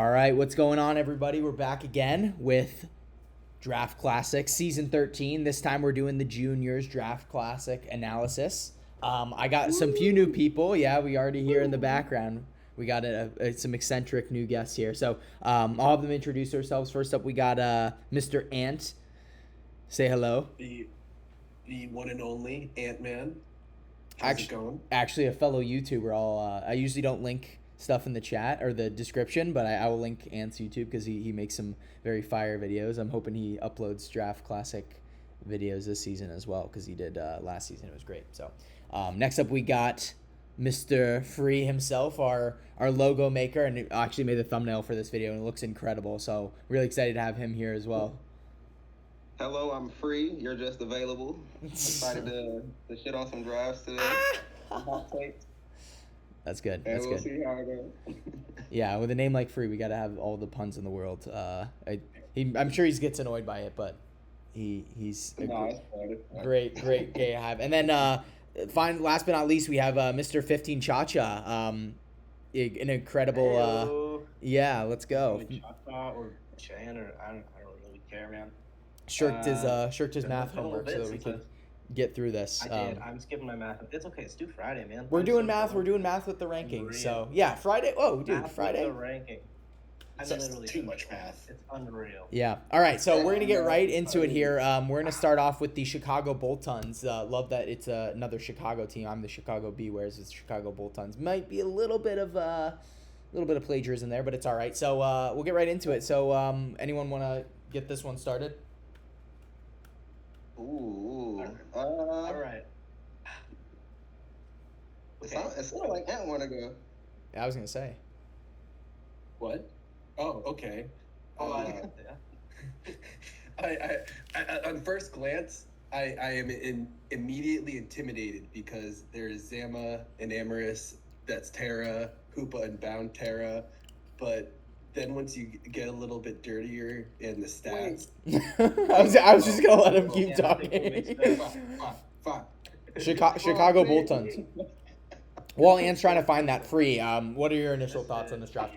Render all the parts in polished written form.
All right, what's going on, everybody? We're back again with Draft Classic Season 13. This time we're doing the Juniors Draft Classic analysis. I got some few new people. Yeah, we already hear in the background. We got some eccentric new guests here. So I'll have them introduce themselves. First up, we got Mr. Ant. Say hello. The one and only Ant-Man. How's it going? Actually, a fellow YouTuber. I usually don't link stuff in the chat or the description, but I will link Ant's YouTube because he makes some very fire videos. I'm hoping he uploads Draft Classic videos this season as well because he did last season. It was great. So next up we got Mr. Free himself, our logo maker, and actually made the thumbnail for this video, and it looks incredible. So really excited to have him here as well. Hello, I'm Free. You're just available. Excited to shit on some drafts today. Hot takes. That's good. And That's we'll good. see how it goes. Yeah, with a name like Free, we got to have all the puns in the world. I'm sure he gets annoyed by it, but he's a great guy to have. And then last but not least, we have Mr. 15 Chacha. An incredible. Yeah, let's go. Chacha or Chan or I don't really care, man. Shirked his math homework so that we can get through this. I'm skipping my math. It's okay. It's due Friday, man. We're doing math with the rankings. So yeah, Friday. Oh, dude, Friday. With the ranking. Literally too much math. It's unreal. Yeah. All right. So we're gonna get right into it here. We're gonna start off with the Chicago Boltunds. Love that it's another Chicago team. I'm the Chicago Bears. It's Chicago Boltunds. Might be a little bit of plagiarism there, but it's all right. So we'll get right into it. So anyone want to get this one started? Ooh. All right. It sounds like Ant want to go. I was gonna say. What? Oh, okay. Yeah. I on first glance, I am immediately intimidated because there's Zama and Amorous, that's Terra, Hoopa and Bound Terra, but then once you get a little bit dirtier in the stats, I was just gonna let him keep talking. Fine. Chicago Boltunds. While Ant's trying to find that Free, what are your initial thoughts on this draft?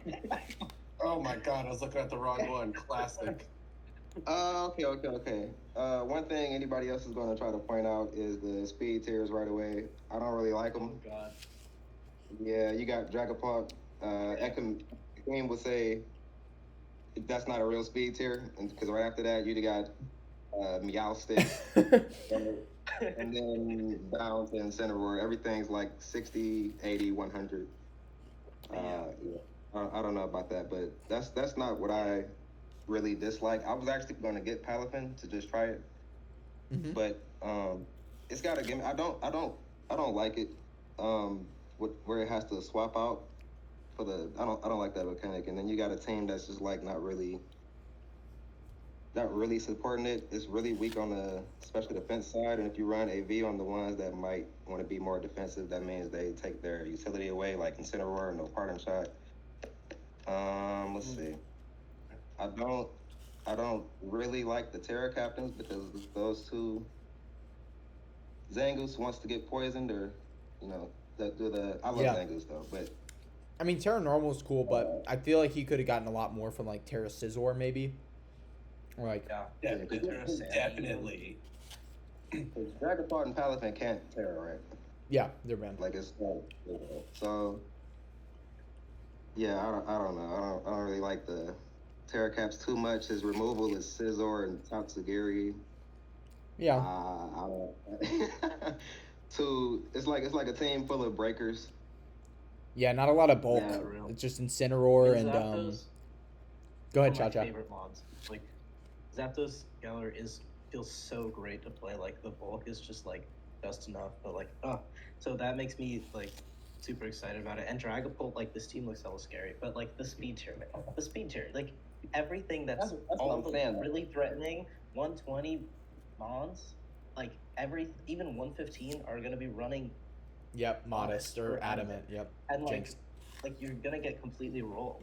Oh my god, I was looking at the wrong one. Classic. Okay. One thing anybody else is going to try to point out is the speed tiers right away. I don't really like them. Oh god. Yeah, you got Dragapult. Game would say that's not a real speed tier, because right after that you got Meowstic, and then Bounce and Incineroar. Everything's like 60, 80, 100. Yeah. I don't know about that, but that's not what I really dislike. I was actually going to get Palafin to just try it, but it's got to give me. I don't like it. Where it has to swap out for the. I don't like that mechanic. And then you got a team that's just like not really supporting it. It's really weak on the especially defense side. And if you run AV on the ones that might want to be more defensive, that means they take their utility away, like Incineroar and no parting shot. Let's see. I don't really like the Terra captains because those two. Zangoose wants to get poisoned, or I love Zangoose though, but. I mean, Terra Normal is cool, but I feel like he could have gotten a lot more from like Terra Scizor maybe. Or like Definitely. Dragapult and Palafin can't Terra, right? Yeah, they're banned. Like it's so. Yeah, I don't know. I don't really like the Terra caps too much. His removal is Scizor and Tatsugiri. Yeah. I don't. It's like a team full of breakers. Yeah, not a lot of bulk. Yeah, it's just Incineroar and Go ahead, Chacha. My favorite mods. Like Zapdos Galar feels so great to play. Like the bulk is just like just enough, but like so that makes me like super excited about it. And Dragapult, like this team looks hella scary, but like the speed tier, like everything that's all the really threatening 120 mons, like even 115 are gonna be running. Yep, Modest or Adamant. Yep. And Jinx. like you're gonna get completely rolled.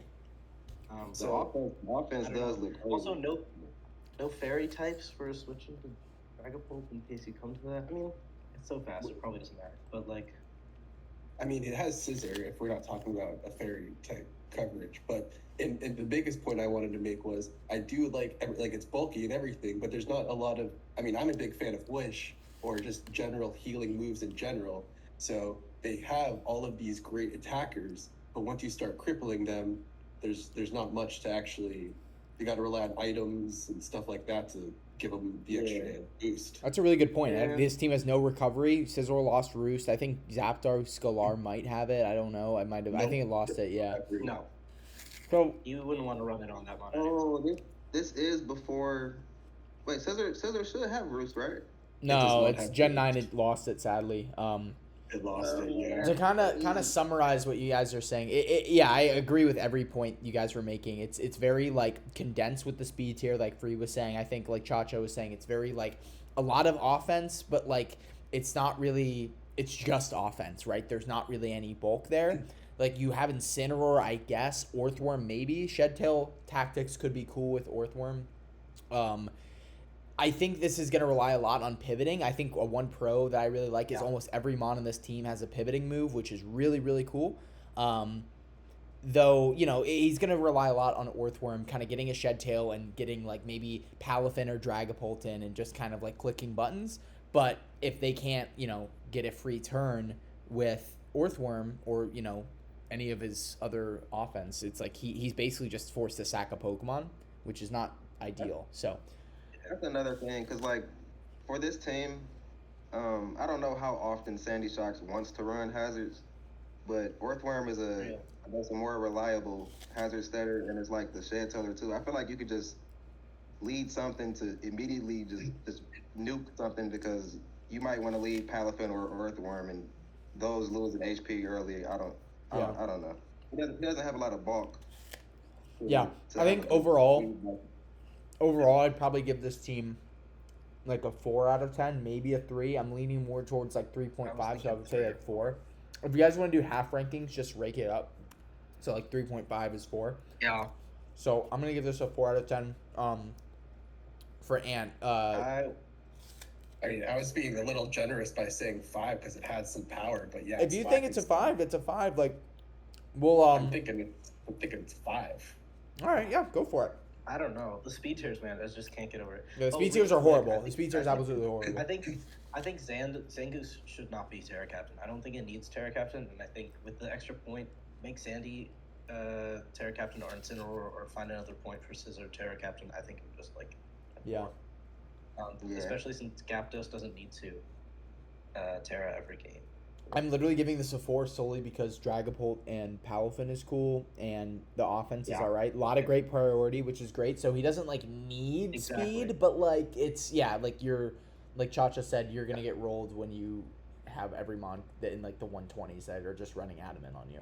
So offense does look crazy. Also, no fairy types for switching to Dragapult in case you come to that. I mean, it's so fast, it probably doesn't matter. But like, I mean, it has scissor if we're not talking about a fairy type coverage. But and the biggest point I wanted to make was I do like it's bulky and everything, but there's not a lot of. I mean, I'm a big fan of Wish or just general healing moves in general. So they have all of these great attackers, but once you start crippling them, there's not much to actually. You got to rely on items and stuff like that to give them the extra boost. That's a really good point. Yeah. This team has no recovery. Scizor lost Roost. I think Zapdos Scalar might have it. I don't know. I might have. I think it lost it. Yeah. No, So you wouldn't want to run it on that one. Oh, this is before. Wait, Scissor should have Roost, right? no, not it's have Gen Roost. 9. It lost it sadly. It lost it. Yeah. To kind of summarize what you guys are saying, yeah, I agree with every point you guys were making. It's very like condensed with the speed tier, like Free was saying. I think like Chacha was saying, it's very like a lot of offense, but like it's not really. It's just offense, right? There's not really any bulk there. Like you have Incineroar, I guess. Orthworm maybe. Shed-Tail Tactics could be cool with Orthworm. I think this is going to rely a lot on pivoting. I think one pro that I really like is almost every mon on this team has a pivoting move, which is really, really cool. Though, you know, he's going to rely a lot on Orthworm, kind of getting a Shed-Tail and getting, like, maybe Palafin or Dragapult in and just kind of, like, clicking buttons. But if they can't, you know, get a free turn with Orthworm or, you know, any of his other offense, it's like he's basically just forced to sack a Pokemon, which is not ideal. So That's another thing, because, like, for this team, I don't know how often Sandy Shocks wants to run hazards, but Earthworm is I guess, a more reliable hazard setter, and it's like the Shed Teller, too. I feel like you could just lead something to immediately just nuke something, because you might want to lead Palafin or Earthworm, and those lose an HP early. I don't know. He doesn't have a lot of bulk. yeah, I think overall, I'd probably give this team like a 4 out of 10, maybe a 3. I'm leaning more towards like 3.5, so I would say like 4. If you guys want to do half rankings, just rake it up. So like 3.5 is 4. Yeah. So I'm gonna give this a 4 out of 10. For Ant. I mean, I was being a little generous by saying 5 because it had some power, but yeah. If you think it's a 5, it's a 5. Like, we'll I'm thinking it's 5. All right, yeah, go for it. I don't know. The speed tiers, man, I just can't get over it. Yeah, the speed Oh, tiers are really quick, horrible. The speed tiers are absolutely horrible. I think Zangoose should not be Terra Captain. I don't think it needs Terra Captain, and I think with the extra point, make Sandy Terra Captain or Incineroar, or find another point for Scissor Terra Captain. I think it would just like Yeah. Especially since Gyarados doesn't need to Terra every game. I'm literally giving this a 4 solely because Dragapult and Palafin is cool and the offense is alright. A lot of great priority, which is great. So he doesn't like need speed, but like it's like you're like Chacha said, you're gonna get rolled when you have every mon in like the 120s that are just running adamant on you.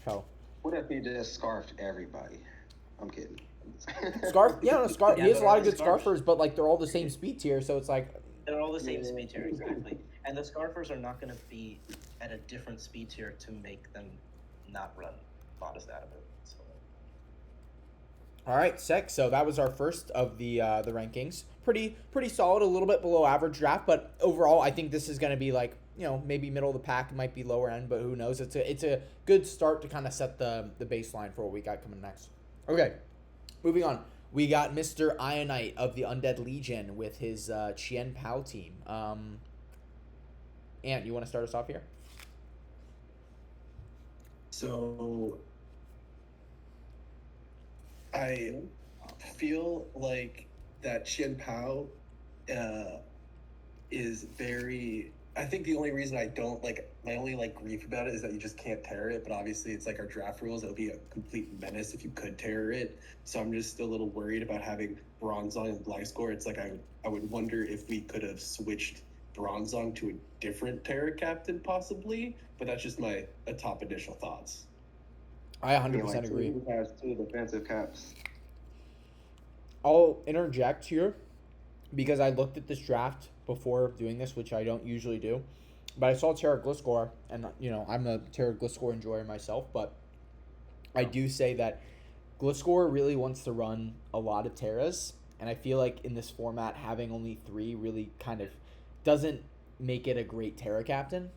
So What if he just scarfed everybody? I'm kidding. Scarf, Scarf. Yeah, he has a lot of the good Scarfs. Scarfers, but like they're all the same speed tier, so it's like They're all the same speed tier, exactly. And the Scarfers are not going to be at a different speed tier to make them not run Modest Adamant. So. all right, sick. So that was our first of the rankings. Pretty solid, a little bit below average draft, but overall, I think this is going to be like, you know, maybe middle of the pack. It might be lower end, but who knows? It's a good start to kind of set the baseline for what we got coming next. Okay, moving on. We got Mr. Ionite of the Undead Legion with his Chien Pao team. Ant, you want to start us off here? So I feel like that Xian Pao is very. I think the only reason I don't like, my only like grief about it is that you just can't tear it. But obviously, it's like our draft rules. It'll be a complete menace if you could tear it. So I'm just a little worried about having Bronzong and Gliscor. It's like I would wonder if we could have switched Bronzong to a different Terra Captain possibly. But that's just my top initial thoughts. I 100% agree. He has 2 defensive caps. I'll interject here because I looked at this draft before doing this, which I don't usually do. But I saw Terra Gliscor, and, you know, I'm a Terra Gliscor enjoyer myself, but I do say that Gliscor really wants to run a lot of Terras, and I feel like in this format, having only 3 really kind of doesn't make it a great Terra Captain.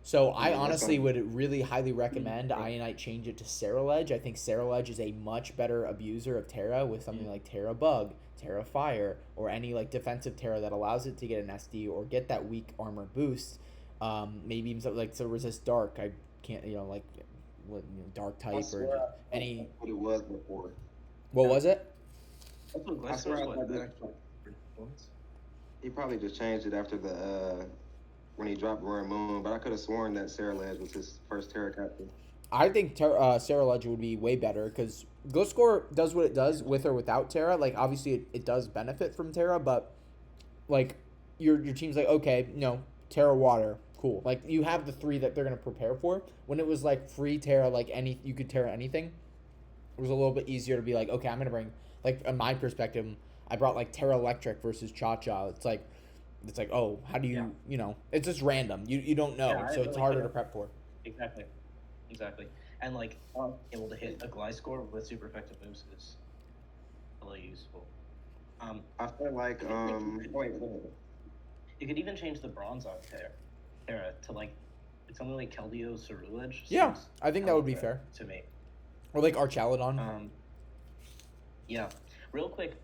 So I Yeah, that's honestly gonna. would really highly recommend Ionite change it to Ceruledge. I think Ceruledge is a much better abuser of Terra with something like Terra Bug, Terra Fire, or any like defensive Terra that allows it to get an SD or get that weak armor boost. Maybe even something like to resist Dark. I can't, like Dark I type or swear I thought any. that's what it was before. What was it? That's what I swear Glycer's I what thought the this, actual points. he probably just changed it after the when he dropped Roaring Moon, but I could have sworn that Sarah Ledge was his first Terra captain. I think Ceruledge would be way better because Gliscor does what it does with or without Terra. Like obviously it does benefit from Terra, but like your team's like okay, Terra Water, cool. Like you have the three that they're gonna prepare for. When it was like free Terra, like you could Terra anything. It was a little bit easier to be like okay, I'm gonna bring like in my perspective, I brought like Terra Electric versus Chacha. It's like oh how do you it's just random. You don't know, Yeah, I so it's really harder could've- to prep for. Exactly. And like able to hit a Gliscor with super effective moves is really useful. I feel like wait. You could even change the bronze on Terra to like something like Keldeo Ceruledge. Yeah, seems I think that would be hella fair. to me. Or like Archaludon. Yeah. Real quick,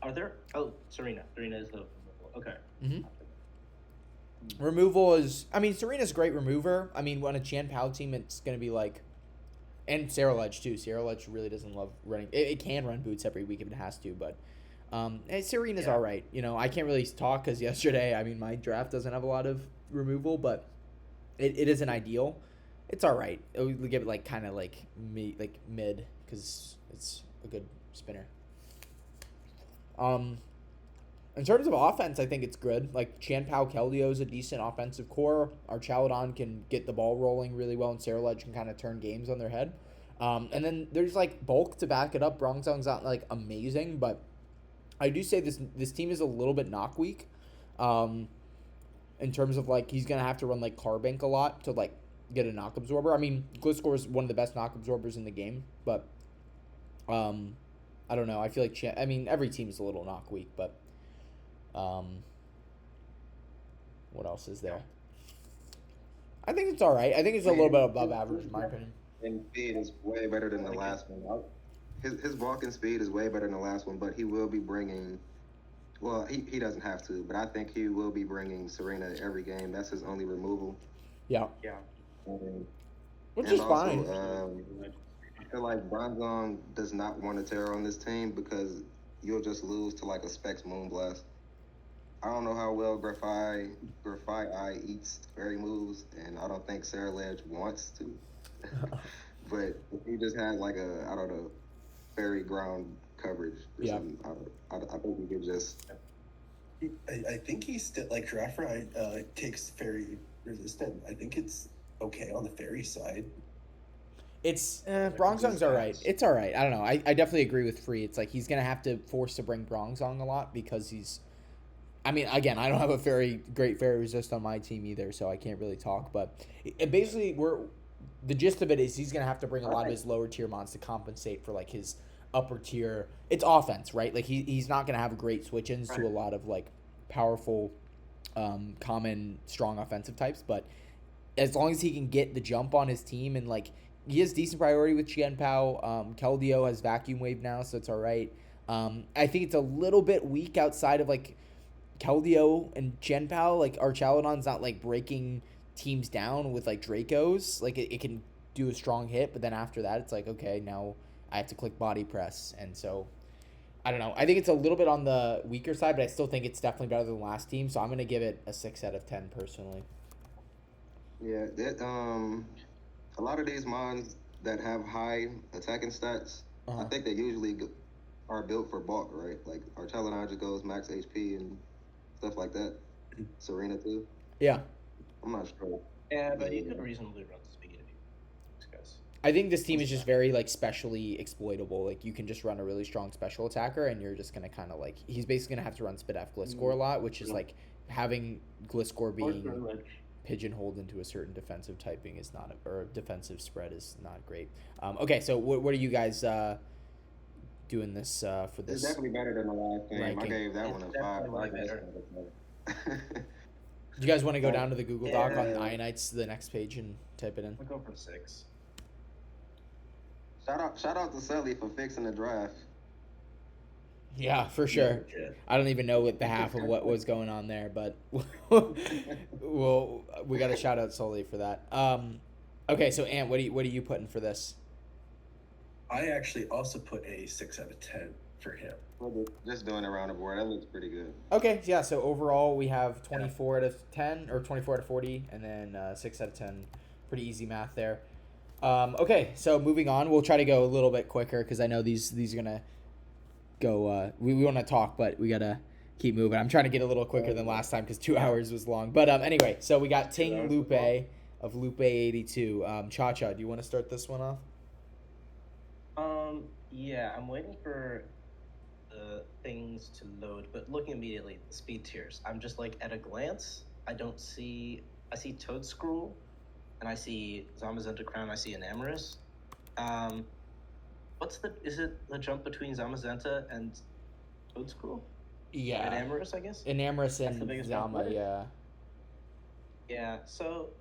are there? Oh, Serena. Serena is the okay. Removal is, Serena's a great remover. I mean, on a Chan Pao team, it's going to be like, and Ceruledge too. Ceruledge really doesn't love running. It can run boots every week if it has to, but Serena's all right. I can't really talk because yesterday, my draft doesn't have a lot of removal, but it isn't ideal. It's all right. We give it like kind of like mid because it's a good spinner. In terms of offense, I think it's good. Like Chan Pao Keldeo is a decent offensive core. Archaludon can get the ball rolling really well, and Ceruledge can kind of turn games on their head. And then there's like bulk to back it up. Bronzong's not like amazing, but I do say this team is a little bit knock weak. In terms of like he's gonna have to run like Carbink a lot to like get a knock absorber. Gliscor is one of the best knock absorbers in the game, but I don't know. I feel like every team is a little knock weak, but what else is there? I think it's all right. I think it's a little bit above average in my opinion. And speed is way better than the last one. His walking speed is way better than the last one, but he will be bringing. Well, he doesn't have to, but I think he will be bringing Serena every game. That's his only removal. Yeah. Which and is also, fine. I feel like Bronzong does not want to Terra on this team because you'll just lose to like a Specs Moonblast. I don't know how well Graphite Eye eats fairy moves, and I don't think Sarah Ledge wants to. But if he just had like fairy ground coverage. Yeah. I think he could just. I think he's still like Graphite takes fairy resistant. I think it's okay on the fairy side. It's Bronzong's all right. It's all right. I don't know. I definitely agree with Free. It's like he's gonna have to force to bring Bronzong a lot because he's. Again, I don't have a very great fairy resist on my team either, so I can't really talk. But basically, the gist of it is he's gonna have to bring a lot of his lower tier mons to compensate for like his upper tier. It's offense, right? Like he's not gonna have great switch ins to a lot of like powerful, common strong offensive types. But as long as he can get the jump on his team and like. He has decent priority with Chien Pao. Keldeo has Vacuum Wave now, so it's all right. I think it's a little bit weak outside of, like, Keldeo and Chien Pao. Like, Archaludon's not, like, breaking teams down with, like, Dracos. Like, it can do a strong hit, but then after that, it's like, okay, now I have to click body press. And so, I don't know. I think it's a little bit on the weaker side, but I still think it's definitely better than the last team. So I'm going to give it a 6 out of 10 personally. Yeah, a lot of these mons that have high attacking stats, I think they usually are built for bulk, right? Like Archaludon just goes max HP and stuff like that. Serena too. Yeah. I'm not sure. Yeah, but you could reasonably run speed if you guys. I think this team is just very like specially exploitable. Like you can just run a really strong special attacker, and you're just gonna kind of like he's basically gonna have to run Spit F Gliscor a lot, which is like having Gliscor being pigeonholed into a certain defensive typing is not or defensive spread is not great. Okay, so what are you guys doing this for this? It's definitely better than the last game. ranking? I gave that one a 5. Definitely better. Do you guys want to go down to the Google Doc on Yeah. Ionites, the next page, and type it in? We'll go for 6. Shout out to Sully for fixing the draft. Yeah, for sure. Yeah. I don't even know what the half of what was going on there, but we got to shout out Sully for that. Okay, so Ant, what are you putting for this? I actually also put a 6 out of 10 for him. Just doing it around the board. That looks pretty good. Okay, yeah. So overall, we have 24 out of 10 or 24 out of 40, and then 6 out of 10. Pretty easy math there. Okay, so moving on, we'll try to go a little bit quicker because I know these are gonna go. We want to talk, but we gotta keep moving. I'm trying to get a little quicker than last time because 2 hours was long. But anyway, so we got Ting-Lupe of Lupe 82. Chacha, do you want to start this one off? Yeah, I'm waiting for the things to load, but looking immediately at the speed tiers, I'm just like, at a glance, I see Toadscruel, and I see Zamazenta Crown, I see Enamorous. Is it the jump between Zamazenta and Toadscruel? Yeah. Enamorous, I guess? Enamorous That's the and biggest Zama, one. yeah. Yeah, so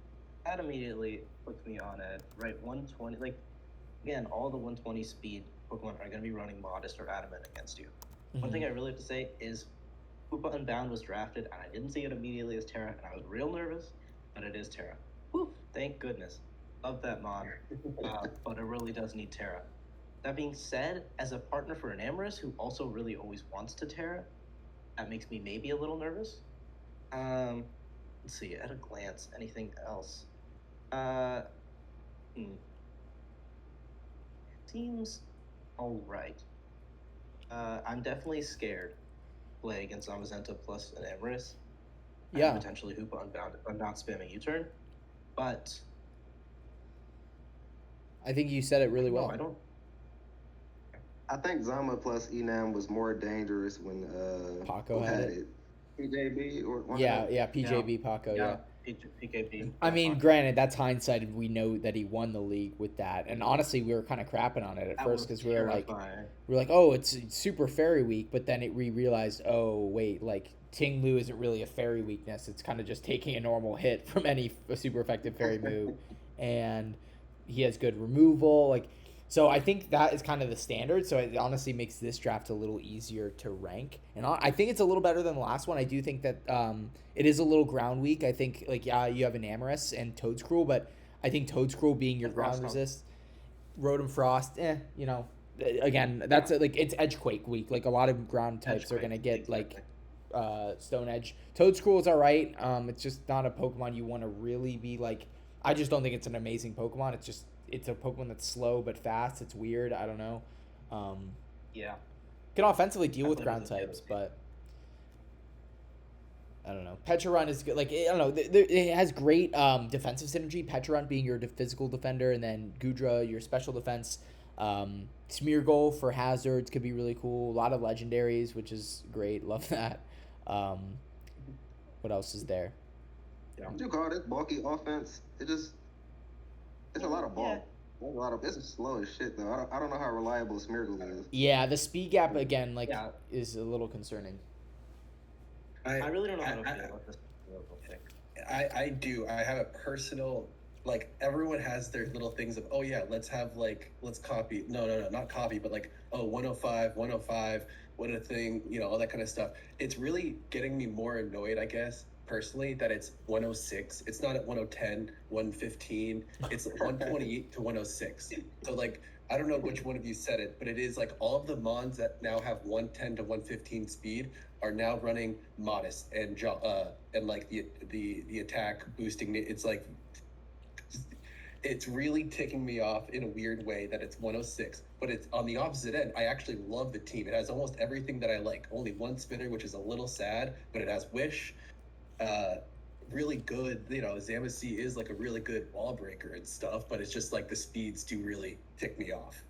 that immediately puts me on at, 120, again, all the 120 speed Pokemon are going to be running Modest or Adamant against you. One thing I really have to say is Hoopa Unbound was drafted, and I didn't see it immediately as Terra, and I was real nervous, but it is Terra. Whew, thank goodness. Love that mod, but it really does need Terra. That being said, as a partner for Enamorous, who also really always wants to Terra, that makes me maybe a little nervous. Let's see, at a glance, anything else? Seems alright. I'm definitely scared play against Zamazenta plus an Emrys. Yeah. And potentially Hoopa Unbound if I'm not spamming U-turn. But I think you said it really well. I don't. I think Zama plus Enam was more dangerous when Paco who had it. PJB or one Yeah, of them? yeah, PJB Paco, yeah. PKB. I mean, granted, that's hindsight, and we know that he won the league with that. And honestly, we were kind of crapping on it at first because we were like, oh, it's super fairy weak. But then we realized, oh, wait, like Ting-Lu isn't really a fairy weakness. It's kind of just taking a normal hit from any super effective fairy move, and he has good removal. Like, so I think that is kind of the standard. So it honestly makes this draft a little easier to rank, and I think it's a little better than the last one. I do think that it is a little ground weak. I think you have an Amorous and Toadscruel, but I think Toadscruel being your ground resist, Rhode and Frost, again, that's it's Edgequake week. Like a lot of ground types are gonna get Stone Edge. Toadscruel is all right. It's just not a Pokemon you want to really be like. I just don't think it's an amazing Pokemon. It's a Pokemon that's slow but fast. It's weird. I don't know. Yeah. Can offensively deal with ground types, but I don't know. Petrarun is good. Like, I don't know. It has great defensive synergy. Petrarun being your physical defender, and then Gudra your special defense. Smeargle for hazards could be really cool. A lot of legendaries, which is great. Love that. What else is there? Yeah. What you call this bulky offense? It's a lot of ball. Yeah. It's slow as shit though. I don't know how reliable Smeargle is. Yeah, the speed gap again is a little concerning. I really don't know how to feel about this pick. I do. I have a personal, everyone has their little things of, oh yeah, let's copy. No, not copy, but 105, what a thing, all that kind of stuff. It's really getting me more annoyed, I guess, personally, that it's 106. It's not at 110, 115. It's 128 to 106. So I don't know which one of you said it, but it is all of the mons that now have 110 to 115 speed are now running Modest and the attack boosting. It's really ticking me off in a weird way that it's 106, but it's on the opposite end. I actually love the team. It has almost everything that I like. Only one spinner, which is a little sad, but it has Wish. Really good, Zamacy is a really good wall breaker and stuff, but it's just the speeds do really tick me off.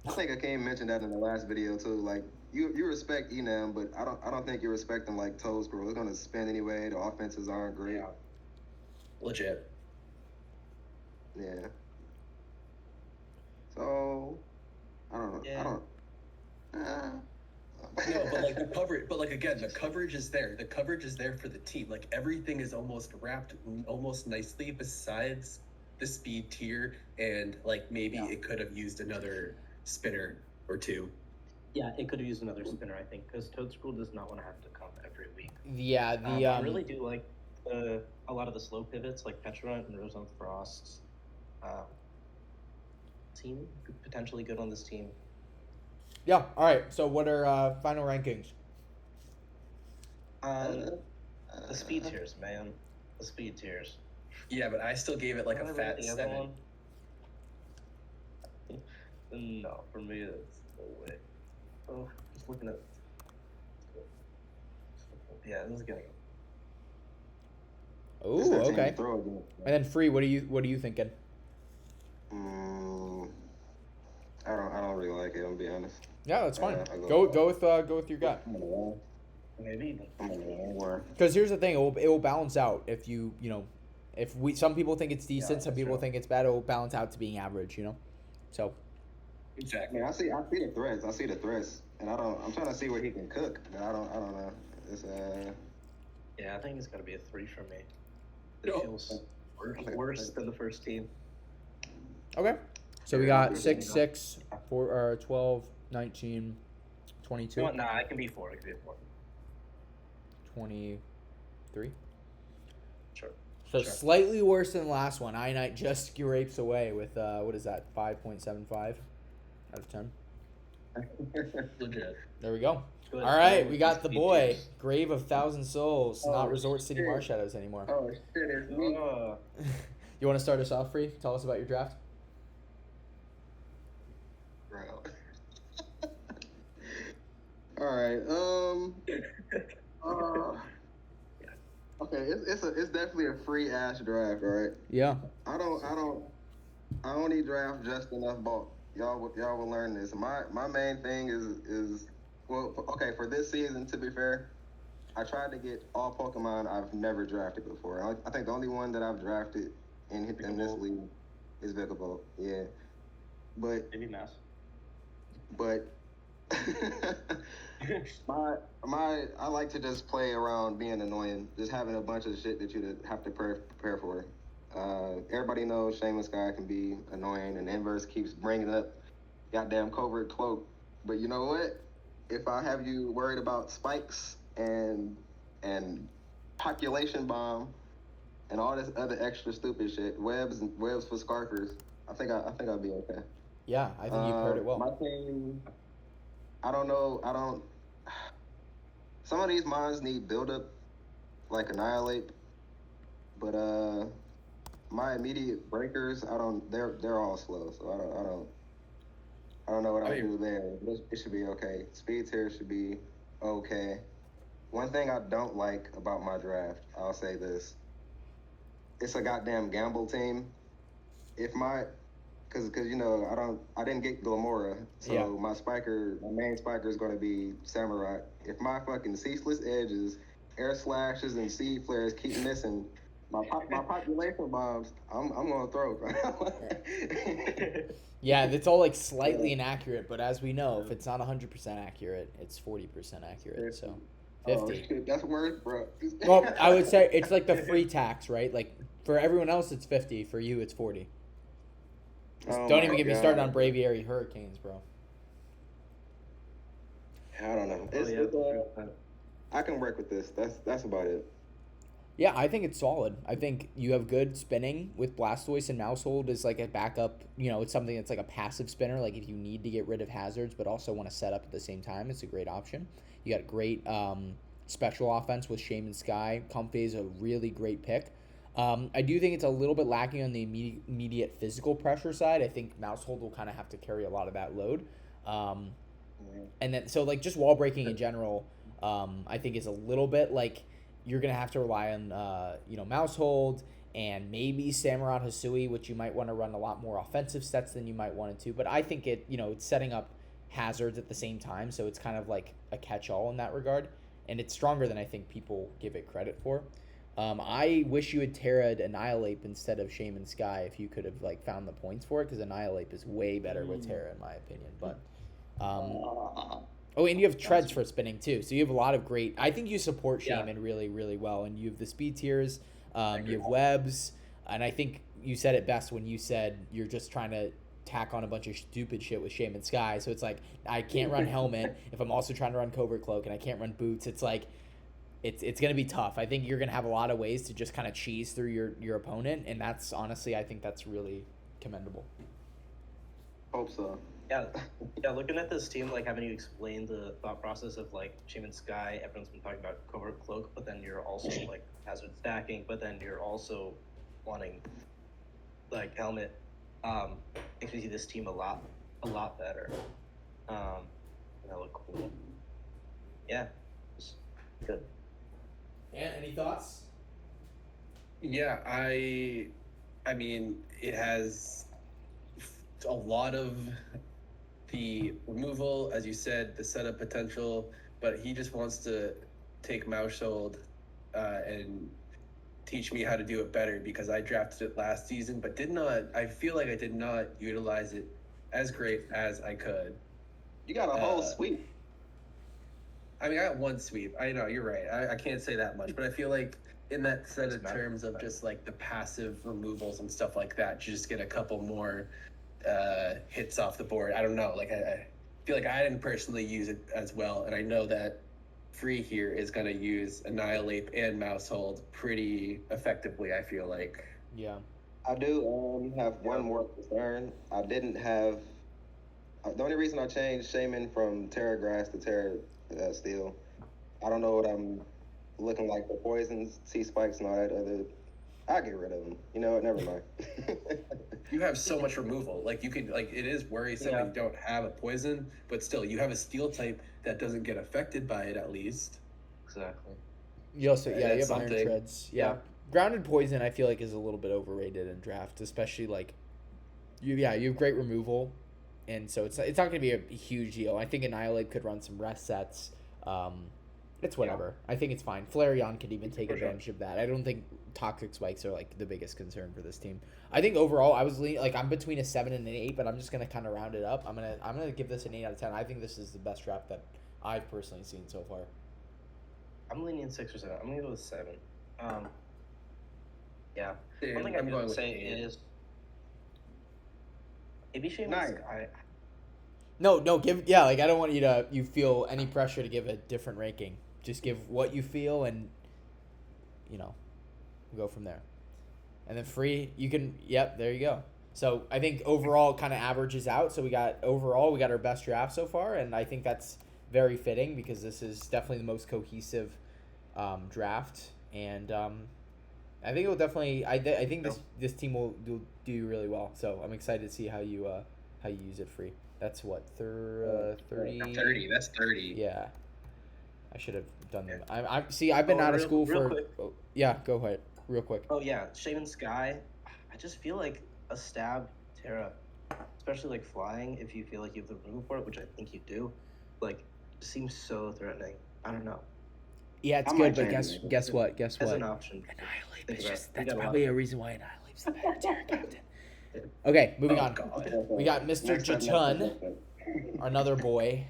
I think Akeem mentioned that in the last video too. You respect Enam, but I don't think you respect them like Toadscruel. It's gonna spin anyway. The offenses aren't great. Yeah. Legit. Yeah. So I don't know. Yeah. No, but like the coverage, but like again, the coverage is there. The coverage is there for the team. Like everything is almost wrapped almost nicely besides the speed tier, and like maybe it could have used another spinner or two. Yeah, it could have used another spinner, I think, because Toad School does not want to have to come every week. Yeah, I really do like a lot of the slow pivots, like Petulant and Rose on Frost. Team potentially good on this team. Yeah. All right. So what are final rankings? The speed tiers, man. The speed tiers. Yeah, but I still gave it like a fat 7. No, for me, it's no way. Oh, just looking at. Yeah, this is getting. Oh, okay. And then Free, what are you thinking? I don't really like it. I'm gonna be honest. Yeah, that's fine. Go with your gut. Maybe. Because here's the thing, it will balance out if if some people think it's decent, some people think it's bad, it will balance out to being average, So. Exactly. I see the threats, and I'm trying to see where he can cook, but I don't know. It's Yeah, I think it's gotta be a 3 for me. It feels worse than the first team. Okay. So we got 6, 6, 4, 12, 19, 22. No, I can be 4. 23. Sure. So slightly worse than the last one. Ironite just scrapes away with what is that? 5.75 out of 10. Legit. There we go. Good. All right, we got the boy, Grave of Thousand Souls, not Resort City shit. Marshadows anymore. Oh shit, it's me. You want to start us off, Free? Tell us about your draft. Bro. All right. Okay, it's definitely a free ass draft, right? Yeah. I only draft just enough bulk. Y'all will learn this. My main thing is well, okay, for this season, to be fair, I tried to get all Pokemon I've never drafted before. I think the only one that I've drafted in this league is Vikavolt. Yeah. Maybe Mouse. But I like to just play around being annoying, just having a bunch of shit that you have to prepare for. Everybody knows Shaman Sky can be annoying, and Inverse keeps bringing up goddamn Covert Cloak. But you know what? If I have you worried about spikes and population bomb and all this other extra stupid shit, webs for scarfers, I think I'll be okay. Yeah, I think you've heard it well. My team, I don't know. Some of these mons need build up, like Annihilate, but my immediate breakers, they're all slow, so I don't know what I do there. It should be okay. Speed tier should be okay. One thing I don't like about my draft, I'll say this: it's a goddamn gamble team. Because I didn't get Glamora, so my main spiker is going to be Samurai. If my fucking ceaseless edges, air slashes, and seed flares keep missing, my population bombs, I'm going to throw. Yeah, it's all like slightly inaccurate, but as we know, if it's not 100% accurate, it's 40% accurate. So 50. Oh, shit, that's worse, bro. Well, I would say it's like the free tax, right? Like for everyone else, it's 50. For you, it's 40. Don't even get me started on Braviary Hurricanes, bro. I don't know. I can work with this. That's about it. Yeah, I think it's solid. I think you have good spinning with Blastoise and Mousehold is like a backup. It's something that's like a passive spinner. Like if you need to get rid of hazards but also want to set up at the same time, it's a great option. You got great special offense with Shaman Sky. Comfey is a really great pick. I do think it's a little bit lacking on the immediate physical pressure side. I think Mousehold will kind of have to carry a lot of that load. And then, so like just wall breaking in general, I think is a little bit like you're going to have to rely on, Mousehold and maybe Samurott Hisui, which you might want to run a lot more offensive sets than you might want to. But I think it's setting up hazards at the same time. So it's kind of like a catch-all in that regard. And it's stronger than I think people give it credit for. I wish you had Terra'd Annihilate instead of Shaman Sky if you could have found the points for it, because Annihilate is way better with Terra in my opinion. But Oh, and you have treads for spinning too, so you have a lot of great. I think you support Yeah. Shaman really, really well, and you have the speed tiers, agree. you have webs, and I think you said it best when you said you're just trying to tack on a bunch of stupid shit with Shaman Sky. So it's like I can't run helmet if I'm also trying to run covert cloak, and I can't run boots. It's like it's gonna be tough. I think you're gonna have a lot of ways to just kind of cheese through your opponent, and that's honestly I think that's really commendable. Hope so. Yeah, looking at this team, like having you explain the thought process of like Shaman Sky, everyone's been talking about covert cloak, but then you're also like hazard stacking, but then you're also wanting like helmet. Makes me see this team a lot better. That look cool. Yeah, it's good. And any thoughts? Yeah, I mean, it has a lot of the removal, as you said, the setup potential, but he just wants to take Maushold and teach me how to do it better, because I drafted it last season, but I feel like I did not utilize it as great as I could. You got a whole sweep. I mean, I got one sweep. I know, you're right. I can't say that much, but I feel like in that set of terms of just like the passive removals and stuff like that, you just get a couple more hits off the board. I don't know. Like, I feel like I didn't personally use it as well, and I know that Free here is going to use Annihilate and Mousehold pretty effectively, I feel like. Yeah. I do have one more concern. I didn't have. The only reason I changed Shaman from Terra Grass to Terra Steel, I don't know what I'm looking like for poisons, sea spikes, and all that other. I'll get rid of them. You know what? Never mind. You have so much removal. Like, you could, like, it is worrisome that you don't have a poison, but still, you have a steel type that doesn't get affected by it, at least. Exactly. You also, you have something. iron treads. Yeah. Grounded poison, I feel like, is a little bit overrated in draft, especially like, you have great removal, and so it's not going to be a huge deal. I think Annihilate could run some rest sets. It's whatever. I think it's fine. Flareon could even take advantage of that. I don't think toxic spikes are like the biggest concern for this team. I think overall, I'm between a 7 and an 8, but I'm just gonna kind of round it up. I'm gonna give this an 8 out of 10. I think this is the best draft that I've personally seen so far. I'm leaning 6 or 7. I'm gonna go with 7. Yeah. Dude, One thing I'm I'm going gonna with say 8. is maybe Shaman Sky. No, I don't want you feel any pressure to give a different ranking. Just give what you feel, and go from there. And then Free, you can. Yep, there you go. So I think overall kind of averages out. So we got our best draft so far, and I think that's very fitting because this is definitely the most cohesive draft, and I think it will definitely. I think this team will do really well. So I'm excited to see how you use it, Free. That's what 30. 30. That's 30. Yeah, I should have done them. I've been out of school for. Yeah, go ahead, real quick. Oh yeah, Shaman Sky. I just feel like a stab Terra, especially like flying. If you feel like you have the room for it, which I think you do, like seems so threatening. I don't know. Yeah, it's good, but guess what? As an option. Annihilate. That's probably a reason why Annihilate's the better Terra captain. Okay, moving on. God. We got Mr. Jatun, another boy.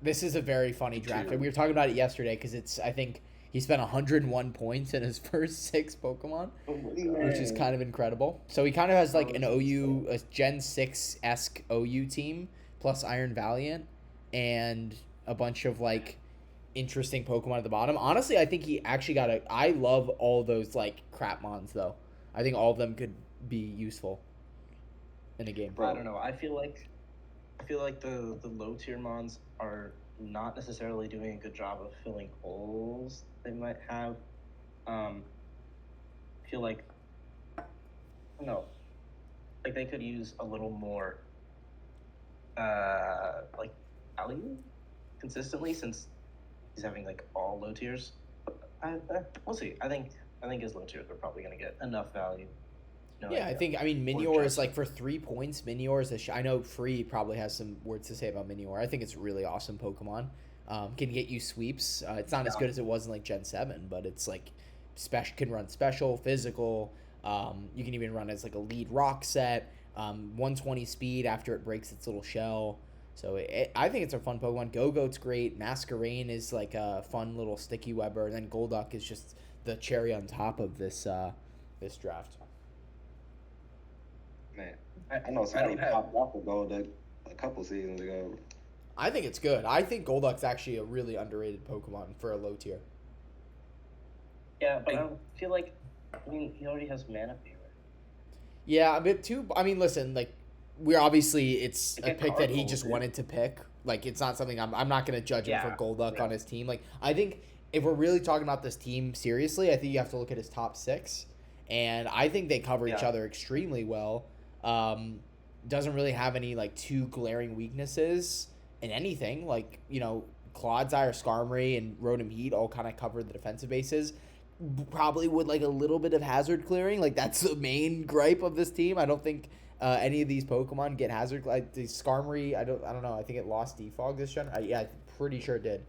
This is a very funny draft. And we were talking about it yesterday because I think he spent 101 points in his first 6 Pokemon, which is kind of incredible. So he kind of has like a Gen 6-esque OU team, plus Iron Valiant, and a bunch of like interesting Pokemon at the bottom. Honestly, I think he actually I love all those like crap mons though. I think all of them could be useful in a game. I don't know. I feel like the low tier mons are not necessarily doing a good job of filling holes they might have. I feel like I don't know. Like they could use a little more like value consistently since he's having like all low tiers. We'll see. I think his low tiers are probably going to get enough value. I mean, Minior is like for 3 points. Minior is I know Free probably has some words to say about Minior. I think it's a really awesome Pokemon. Can get you sweeps. It's not as good as it was in like Gen 7, but it's like can run special, physical. You can even run as like a lead rock set. 120 speed after it breaks its little shell. So I think it's a fun Pokemon. Go-Goat's great. Masquerain is like a fun little sticky webber. And then Golduck is just the cherry on top of this this draft. Man, I know somebody popped off of Golduck a couple seasons ago. I think it's good. I think Golduck's actually a really underrated Pokemon for a low tier. Yeah, but I don't feel like, I mean, he already has Mana Fever. Yeah, a bit too. I mean, listen, like, we're obviously, it's a pick that he just wanted to pick. Like, it's not something I'm not going to judge him for Golduck on his team. Like, I think if we're really talking about this team seriously, I think you have to look at his top 6. And I think they cover each other extremely well. Doesn't really have any, like, too glaring weaknesses in anything. Like, you know, Clodsire, Skarmory, and Rotom Heat all kind of cover the defensive bases. Probably with, like, a little bit of hazard clearing. Like, that's the main gripe of this team. I don't think any of these Pokemon get hazard. Like, the Skarmory, I don't know. I think it lost Defog this gen. Yeah, I'm pretty sure it did.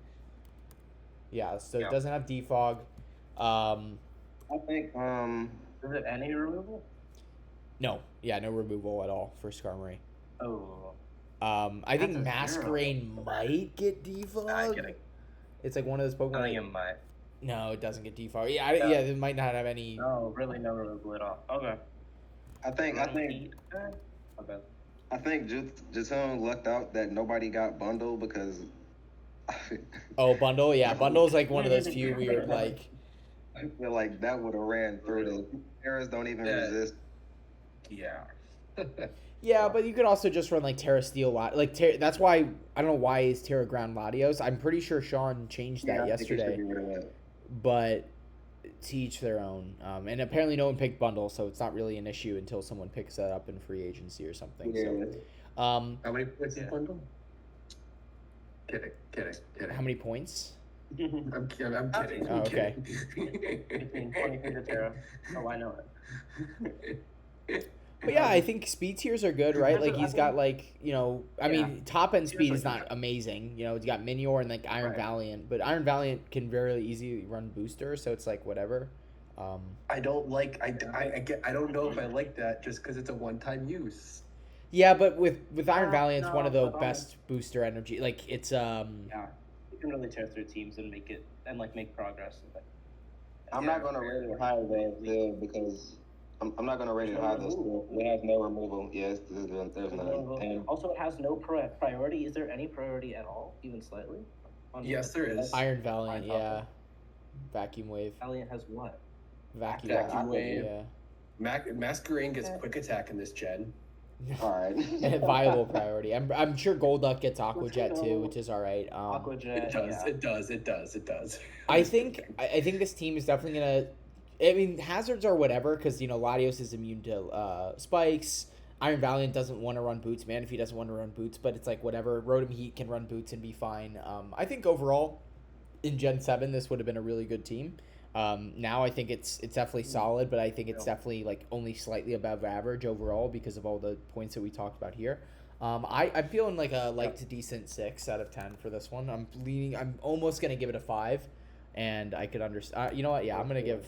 Yeah, so it doesn't have Defog. I think, Is it any removal? No. Yeah, no removal at all for Skarmory. Oh. I think Masquerain might get Defog. It's like one of those Pokemon. I think it might. No, it doesn't get Defog. Yeah, it might not have any. No, really no removal at all. Okay. I think Jatoon lucked out that nobody got Bundle because. Oh, Bundle? Yeah, Bundle's like one of those few weird, like. I feel like that would have ran through the. Terras don't even resist. Yeah. Yeah, but you could also just run like Terra Steel like that's why I don't know why is Terra Ground Latios. I'm pretty sure Sean changed that yesterday. But to each their own. And apparently no one picked Bundle, so it's not really an issue until someone picks that up in free agency or something. Yeah. So How many points is Bundle? Kidding. How many points? I'm kidding. Oh, okay. Between 23 to Terra. Oh, I know it. But yeah, I think speed tiers are good, right? Like he's got like, you know, I mean, top end speed is not amazing. You know, he's got Minior and like Iron Valiant, but Iron Valiant can very easily run booster, so it's like whatever. I don't like I don't know if I like that just because it's a one-time use. Yeah, but with Iron Valiant, it's one of the best booster energy. Like it's Yeah, you can really tear through teams and make it and like make progress. I'm not gonna rate it high though, still, because I'm not gonna rate it high though. Still, it has no removal. Yes, there's none. Also, it has no priority. Is there any priority at all, even slightly? Yes, there is. Iron Valiant, yeah. Vacuum Wave. Valiant has what? Vacuum Wave. Yeah. Masquerain gets quick attack in this gen. All right. And viable priority. I'm sure Golduck gets Aqua Jet too, which is all right. Aqua Jet. It does. I think this team is definitely gonna. I mean, hazards are whatever because you know Latios is immune to spikes. Iron Valiant doesn't want to run boots. Manaphy doesn't want to run boots, but it's like whatever. Rotom Heat can run boots and be fine. I think overall, in Gen 7, this would have been a really good team. Now I think it's definitely solid, but I think it's definitely like only slightly above average overall because of all the points that we talked about here. I'm feeling like a light to decent 6 out of 10 for this one. I'm almost gonna give it a 5, and I could understand. You know what? Yeah, I'm gonna give.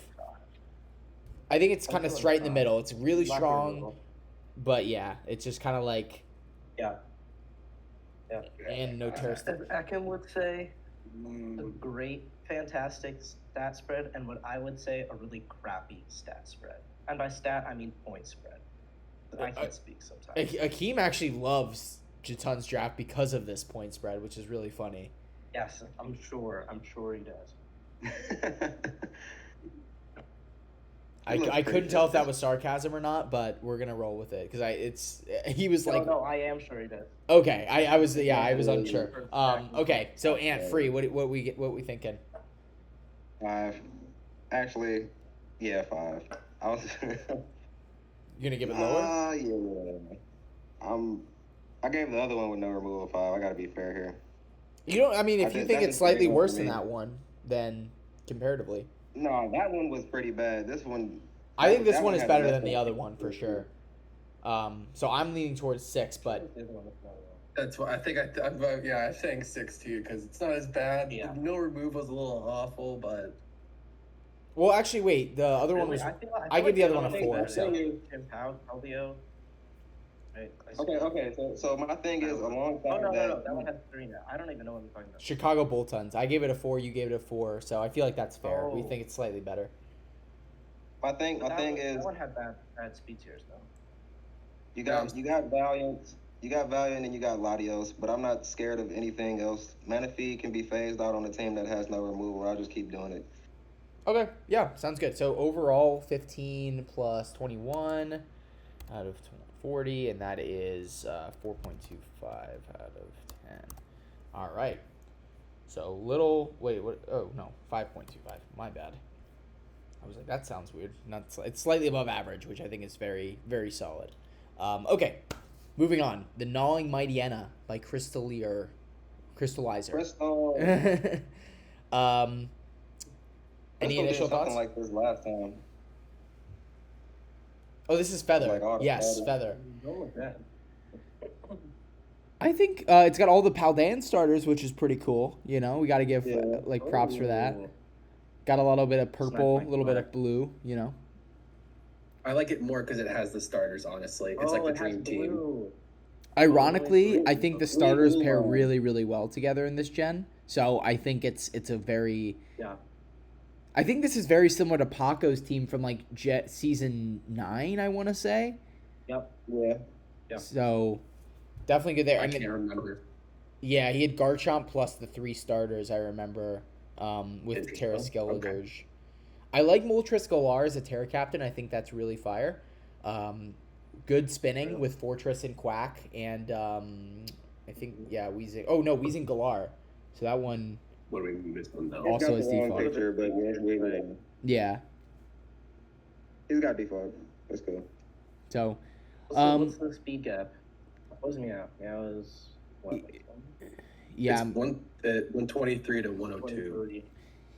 I think it's kind of right in the middle. It's really strong, but yeah, it's just kind of like. Yeah. And no Terra. As Akim would say, a great, fantastic stat spread, and what I would say a really crappy stat spread. And by stat, I mean point spread. I can't speak sometimes. Akeem actually loves Jatun's draft because of this point spread, which is really funny. Yes, I'm sure he does. I couldn't tell if that was sarcasm or not, but we're gonna roll with it because he was like. No, I am sure he does. Okay, I was unsure. Okay, so Ant Free, what we thinking? 5. Actually, yeah, 5. I was. You gonna give it lower? Yeah. I gave the other one with no removal 5. I gotta be fair here. You don't. I mean, if you think it's slightly worse than that one, then comparatively. No, that one was pretty bad. This one. I think this one is better than the other one for sure. So I'm leaning towards 6, but. That's what I think. I'm saying 6 too because it's not as bad. Yeah. No removal is a little awful, but. Well, actually, wait. The other one was. I give the other one a 4. So. right? Okay. So my thing is Oh, alongside no. that. That one has 3 now. I don't even know what I'm talking about. Chicago Boltunds. I gave it a 4. You gave it a 4. So I feel like that's fair. We Oh. think it's slightly better. My thing That is one had bad speed tiers, though. you got Valiant, and you got Latios, but I'm not scared of anything else. Manaphy can be phased out on a team that has no removal. I'll just keep doing it. Okay, yeah, sounds good. So overall, 15 plus 21 out of 40, and that is 4.25 out of 10. All right. So what? Oh, no, 5.25. My bad. I was like, that sounds weird. It's slightly above average, which I think is very, very solid. Okay, moving on. The Gnawing Mightyena by Crystallizer. Crystal. Any Crystal initial did thoughts? something like this last time. Oh, this is Feather. Like all the Yes, feathers. Feather. Go with that. I think it's got all the Paldan starters, which is pretty cool. You know, we got to give Yeah. props for that. Ooh. Got a little bit of purple, a Smack little bit black. of blue. You know, I like it more because it has the starters. Honestly, it's like the it has dream team. blue. ironically, blue. I think the Blue, starters blue pair line. really, really well together in this gen. So I think it's a very. Yeah. I think this is very similar to Paco's team from like Jet season 9. I want to say. Yep. Yeah. Yeah. So definitely good there. I And can't remember. yeah, he had Garchomp plus the 3 starters. I remember with Interesting. Terra Okay. Skeledirge. I like Moltres Galar as a Terra captain. I think that's really fire. Good spinning Really? with Fortress and Quack, and I think Weezing. Oh no, Weezing Galar. So that one, What do we miss one though? Also He's got his the wrong default. picture, but yeah, it's weird. yeah. He's got default. That's cool. So What's the speed gap? What was Meow? Meow is what? Like, yeah, It's 123 to 102. 130.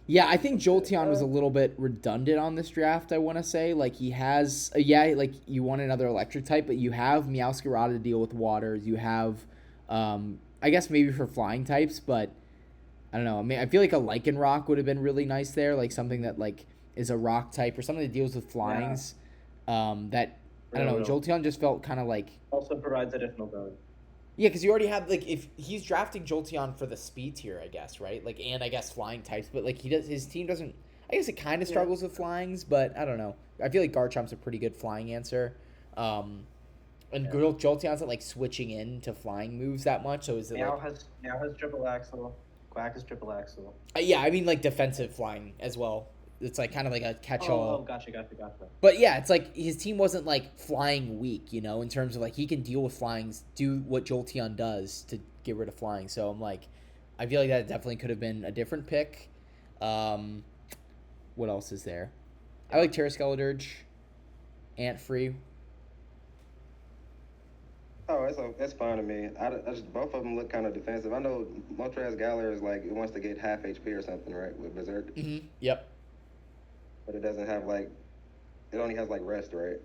yeah. I think Jolteon was a little bit redundant on this draft. I want to say like he has like you want another electric type, but you have Meowscarada to deal with water. You have I guess maybe for flying types, but I don't know. I mean, I feel like a Lycanroc would have been really nice there, like something that like is a rock type or something that deals with flyings. That I don't know. Real. Jolteon just felt kind of like Also provides additional value. yeah, because you already have like if he's drafting Jolteon for the speed tier, I guess, right? Like and I guess flying types, but like his team doesn't. I guess it kind of struggles with flyings, but I don't know. I feel like Garchomp's a pretty good flying answer. And Jolteon's not like switching into flying moves that much, so is it Meow like has triple axle. Quack is triple axle. yeah, I mean like defensive flying as well. It's like kind of like a catch-all. Oh, gotcha. But yeah, it's like his team wasn't like flying weak, you know, in terms of like he can deal with flyings, do what Jolteon does to get rid of flying. So I'm like, I feel like that definitely could have been a different pick. What else is there? I like Terra Skeledirge, Ant Free. Oh, it's fine to me. Both of them look kind of defensive. I know Moltres Galar is like it wants to get half HP or something, right? With Berserk, Yep. but it doesn't have like it only has like rest, right?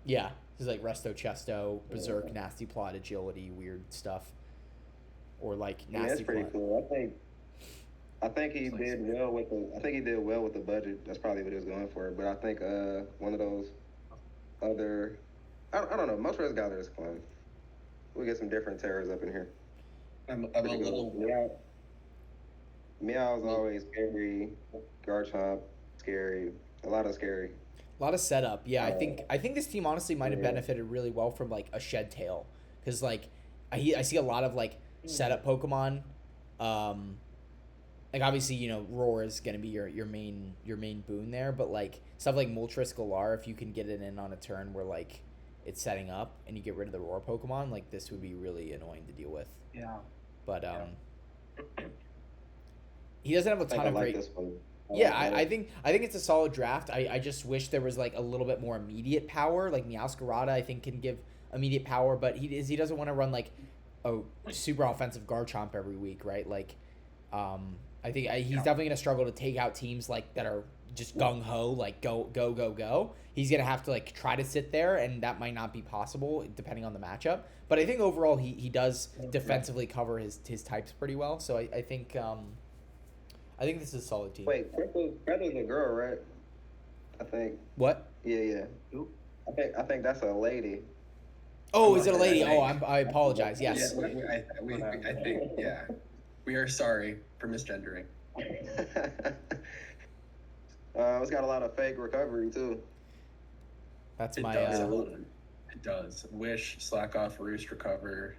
Yeah. He's like Resto Chesto, Berserk, Nasty Plot, Agility, weird stuff. Or like Yeah, Nasty that's pretty Plot. cool. I think he did well with the budget. That's probably what he was going for. But I think one of those other I don't know. Moltres Galar is fun. We'll get some different terrors up in here. I'm a Pretty good. little. Meow's always scary. Garchomp, scary. A lot of scary. A lot of setup. Yeah, I think this team honestly might have benefited really well from like a Shed Tail, because like I see a lot of like setup Pokemon. Like obviously Roar is gonna be your main boon there, but like stuff like Moltres Galar, if you can get it in on a turn where like it's setting up and you get rid of the Roar Pokemon, like this would be really annoying to deal with. Yeah. But he doesn't have a ton of like great. this one. Yeah, I think it's a solid draft. I just wish there was like a little bit more immediate power. Like Meowscarada, I think can give immediate power, but he doesn't want to run like a super offensive Garchomp every week, right? Like, I think he's definitely gonna struggle to take out teams like that are just gung ho, like go. He's gonna have to like try to sit there, and that might not be possible depending on the matchup. But I think overall he does defensively cover his types pretty well. So I think this is a solid team. Wait, Feather's a girl, right? I think. What? Yeah. Who? I think that's a lady. Oh, I'm is it a not lady? saying. Oh, I apologize. Yeah, Yes. I think, yeah. We are sorry for misgendering. It's got a lot of fake recovery too. That's It my. does. It does. Wish, slack off, roost, recover.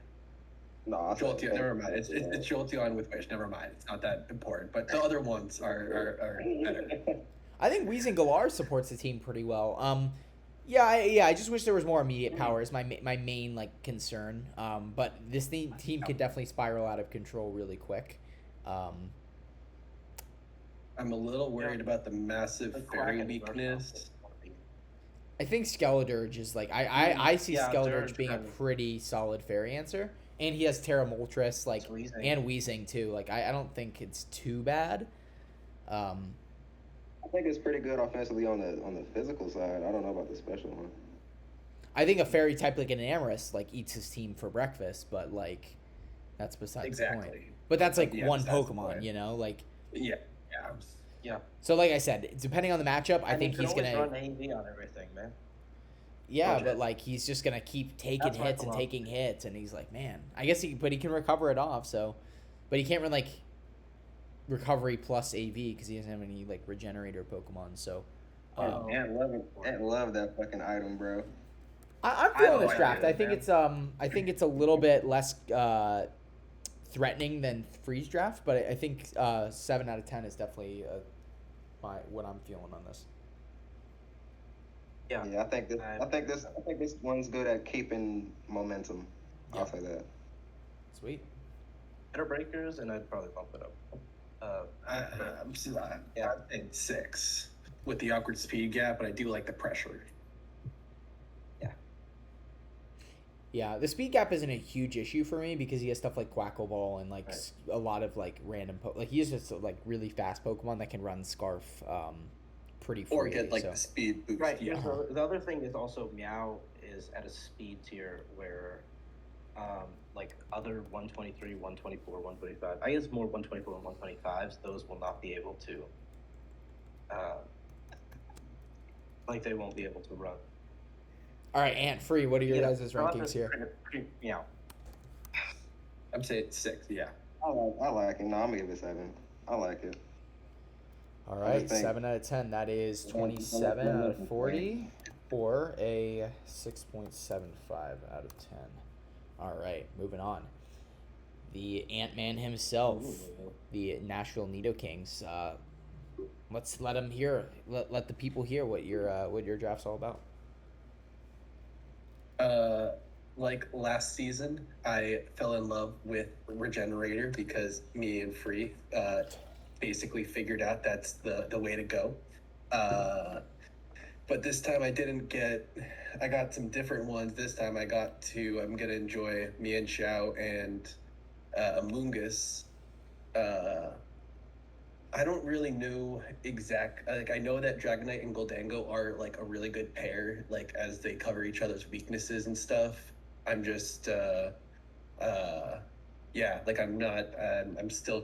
No, I said Jolteon, fake. never mind. It's Jolteon with Wish. Never mind. It's not that important. But the other ones are better. I think Weezing Galar supports the team pretty well. Yeah, I just wish there was more immediate power. Is my main like concern. But this team could definitely spiral out of control really quick. I'm a little worried about the massive The fairy Kraken weakness. I think Skeledirge is like I see Yeah, Skeledirge Dirge being a can- pretty solid fairy answer, and he has Terra Moltres like Weezing. and Weezing too. Like I don't think it's too bad. I think it's pretty good offensively on the physical side. I don't know about the special one. I think a fairy type like an Amorous like eats his team for breakfast, but like that's besides the point. Exactly. But that's like Yeah, one besides the Pokemon, point. you know, like Yeah. Yeah. so. Like I said, depending on the matchup, I mean, think you can he's always gonna. run AV on everything, man. Yeah, Gorgeous. but like he's just gonna keep taking That's my hits and philosophy. taking hits, and he's like, man, I guess he can recover it off. So, but he can't run like recovery plus AV because he doesn't have any like regenerator Pokemon. So, Oh. Ant love that fucking item, bro. I'm I feeling don't this like draft. it, I think man. it's a little bit less threatening than Freeze draft, but I think 7 out of 10 is definitely what I'm feeling on this. Yeah. Yeah, I think this one's good at keeping momentum. Yeah. I'll say that. Sweet. Better breakers, and I'd probably bump it up. I'm in 6 with the awkward speed gap, but I do like the pressure. Yeah, the speed gap isn't a huge issue for me because he has stuff like Quackle Ball and like a lot of like random like he has just like really fast Pokemon that can run Scarf pretty freely. Or get like so. the speed boost. Right. Yeah. The other thing is also Meow is at a speed tier where, like other 123, 124, 125. I guess more 124 and 125s. Those will not be able to. Like they won't be able to run. All right, Ant Free. What are your guys' I'll have rankings to- here? Meow. I'm saying 6. Yeah. I like it. No, I'm gonna give it 7. I like it. All I right, just think- 7 out of 10. That is 27 out of 40, or a 6.75 out of 10. All right, moving on. The Ant-Man himself, the Nashville Nidokings. Let's let him hear. Let the people hear what your draft's all about. Like last season, I fell in love with Regenerator because me and Free basically figured out that's the way to go. But this time I got some different ones. This time I'm gonna enjoy Mienshao and Amoonguss. I don't really know I know that Dragonite and Goldango are like a really good pair, like as they cover each other's weaknesses and stuff. I'm just I'm still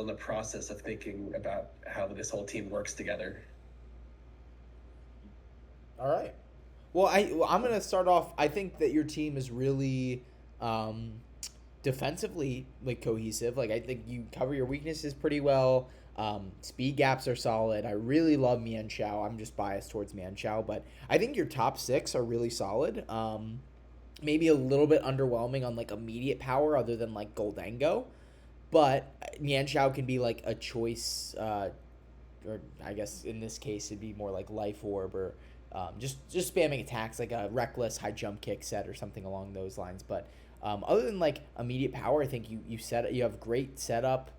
in the process of thinking about how this whole team works together. All right. Well, I'm gonna start off. I think that your team is really defensively like cohesive. Like I think you cover your weaknesses pretty well. Speed gaps are solid. I really love Mienshao. I'm just biased towards Mienshao, but I think your top 6 are really solid. Maybe a little bit underwhelming on like immediate power other than like Goldango, but Mienshao can be like a choice, or I guess in this case it'd be more like Life Orb or just spamming attacks like a reckless high jump kick set or something along those lines. But other than like immediate power, I think you have great setup.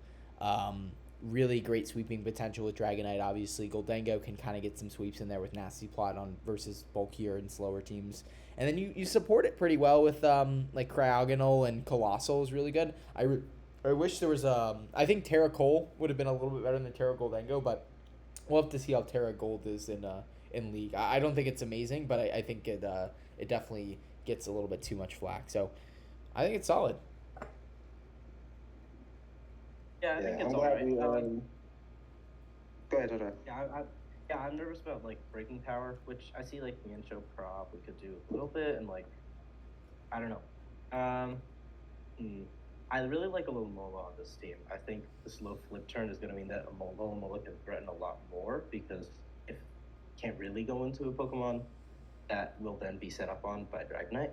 Really great sweeping potential with Dragonite. Obviously, Goldango can kind of get some sweeps in there with Nasty Plot on versus bulkier and slower teams. And then you support it pretty well with like Cryogonal and Colossal is really good. I wish there was I think Terra Cole would have been a little bit better than Terra Goldango, but we'll have to see how Terra Gold is in League. I don't think it's amazing, but I think it definitely gets a little bit too much flack. So I think it's solid. Yeah, I think I'm it's glad alright. we, Go ahead, Chacha. I'm nervous about like breaking power, which I see like Mienshao probably could do a little bit, and like I don't know. I really like a Alomola on this team. I think the slow flip turn is going to mean that Alomola can threaten a lot more because if can't really go into a Pokemon that will then be set up on by Dragonite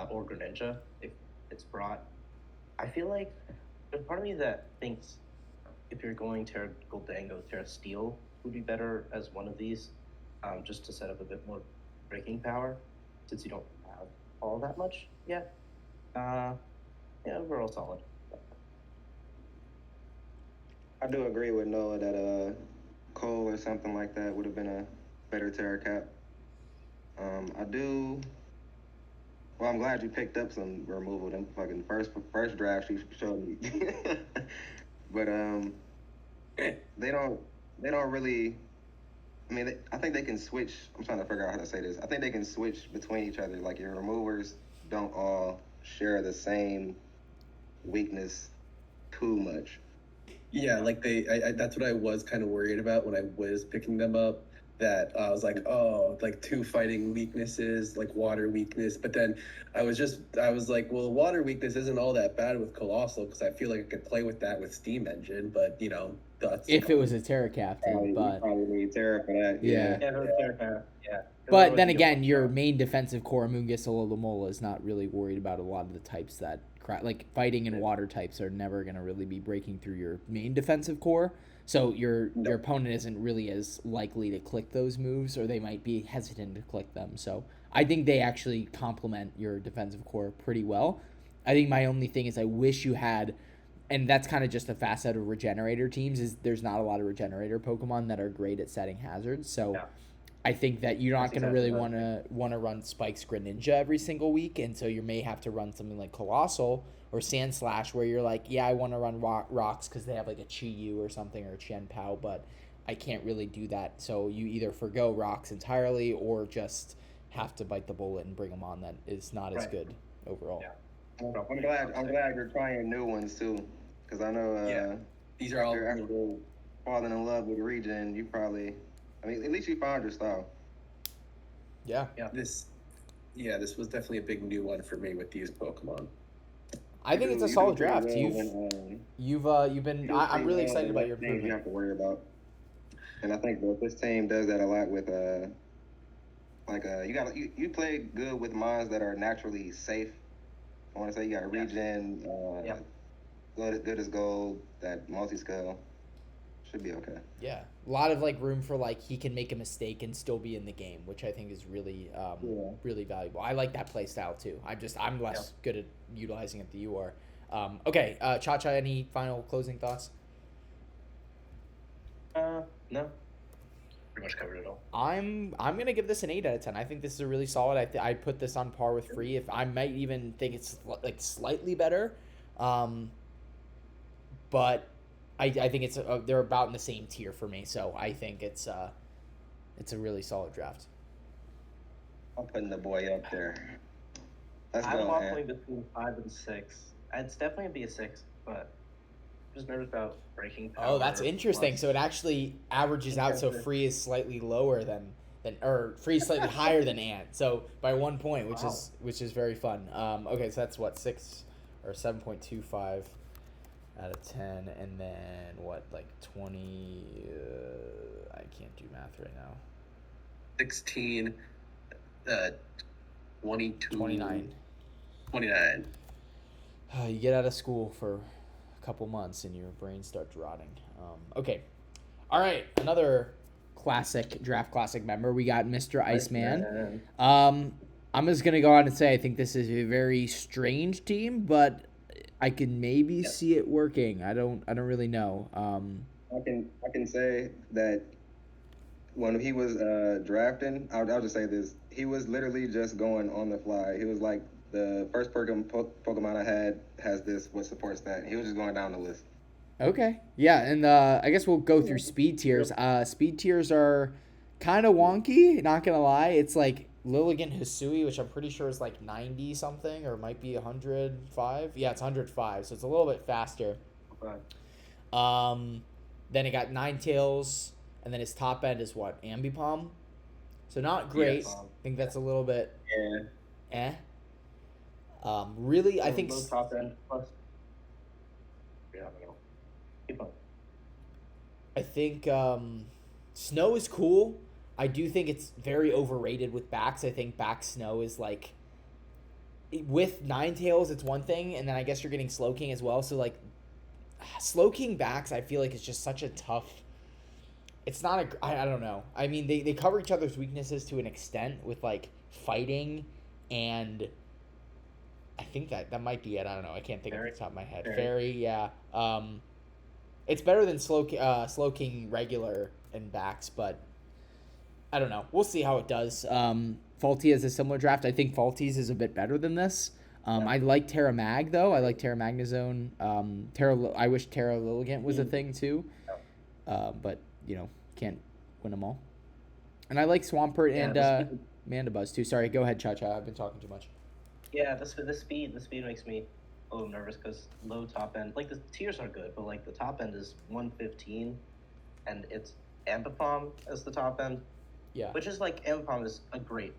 or Greninja if it's brought. I feel like there's part of me that thinks if you're going Terra Goldango, Terra Steel would be better as one of these, just to set up a bit more breaking power, since you don't have all that much yet. Yeah, overall solid. I do agree with Noah that Cole or something like that would have been a better Terra Cap. I do. Well, I'm glad you picked up some removal. Them fucking first draft you showed me. But they don't really. I mean, I think they can switch. I'm trying to figure out how to say this. I think they can switch between each other. Like your removers don't all share the same weakness too much. Yeah, like that's what I was kind of worried about when I was picking them up. That I was like, oh, like 2 fighting weaknesses, like water weakness. But then I was like, well, water weakness isn't all that bad with Colossal because I feel like I could play with that with Steam Engine. But that's If it was a Terra Captain, but probably need Terra for that. Yeah. Terra Cap. Yeah. But then again, your main defensive core, Amoonguss Alomola, is not really worried about a lot of the types that like fighting and water types are never going to really be breaking through your main defensive core. So your opponent isn't really as likely to click those moves, or they might be hesitant to click them. So I think they actually complement your defensive core pretty well. I think my only thing is I wish you had, and that's kind of just a facet of Regenerator teams, is there's not a lot of Regenerator Pokemon that are great at setting hazards. So Yeah. I think that you're not going to really want to run Spikes Greninja every single week, and so you may have to run something like Colossal or Sandslash, where you're like, yeah, I want to run rocks because they have like a Chi-Yu or something or a Chen Pao, but I can't really do that. So you either forgo rocks entirely or just have to bite the bullet and bring them on. That is not as good overall. Yeah. I'm glad you're trying new ones too, because I know these are all after falling in love with Regen, you probably. I mean, at least you found your style. Yeah. This was definitely a big new one for me with these Pokemon. I think it's a solid draft. You've been. I'm really excited about your improvement. You have to worry about, and I think that this team does that a lot with you play good with mons that are naturally safe. I want to say you got Regen, good as gold, that multi-scale. Should be okay. Yeah, a lot of like room for like he can make a mistake and still be in the game, which I think is really really valuable. I like that play style too. I'm less good at utilizing it than you are. Okay, Chacha, any final closing thoughts? No, pretty much covered it all. I'm gonna give this an 8 out of 10. I think this is a really solid. I put this on par with Free. If I might even think it's like slightly better, but. I think it's they're about in the same tier for me, so I think it's a really solid draft. I'm putting the boy up there. I'm waffling between 5 and 6. It's definitely gonna be a 6, but I'm just nervous about breaking power. Oh, that's interesting. So it actually averages out. So Free is slightly lower than Free is slightly higher than Ant. So by 1 point, which is very fun. Okay, so that's what 6 or 7.25. Out of 10, and then what, like 20? I can't do math right now. 16, 22, 29. 29. You get out of school for a couple months and your brain starts rotting. Okay, all right. Another draft classic member. We got Mr. Iceman. I'm just gonna go out and say I think this is a very strange team, but I can maybe see it working. I don't really know. I can say that when he was drafting, I'll just say this: he was literally just going on the fly. He was like the first Pokemon I had has this what supports that. He was just going down the list. Okay, yeah, and I guess we'll go through speed tiers. Speed tiers are kind of wonky. Not gonna lie, it's like Lilligant Hisui, which I'm pretty sure is like 90 something, or might be 105. Yeah, it's 105, so it's a little bit faster. Okay. Then it got Ninetales, and then his top end is what? Ambipom. So not great. Yeah, I think that's a little bit Really, I So think low top end plus. Yeah, I don't know. Keep on. I think snow is cool. I do think it's very overrated with backs. I think back snow is like with Ninetales, it's one thing, and then I guess you're getting Slowking as well. So like Slowking backs, I feel like it's just such a tough. It's not a. I don't know. I mean, they cover each other's weaknesses to an extent with like fighting, and I think that might be it. I don't know. I can't think Fairy. off the top of my head. Fairy. Fairy, yeah. It's better than Slowking regular and backs, but I don't know. We'll see how it does. Faulty has a similar draft. I think Faulty's is a bit better than this. I like Terra Mag though. I like Terra Magnezone. I wish Terra Lilligant was a thing too, but you know, can't win them all. And I like Swampert and Mandibuzz too. Sorry, go ahead, Chacha. I've been talking too much. Yeah, the speed makes me a little nervous because low top end, like the tiers are good, but like the top end is 115, and it's Ambipom as the top end. Yeah. Which is like Ambipom is a great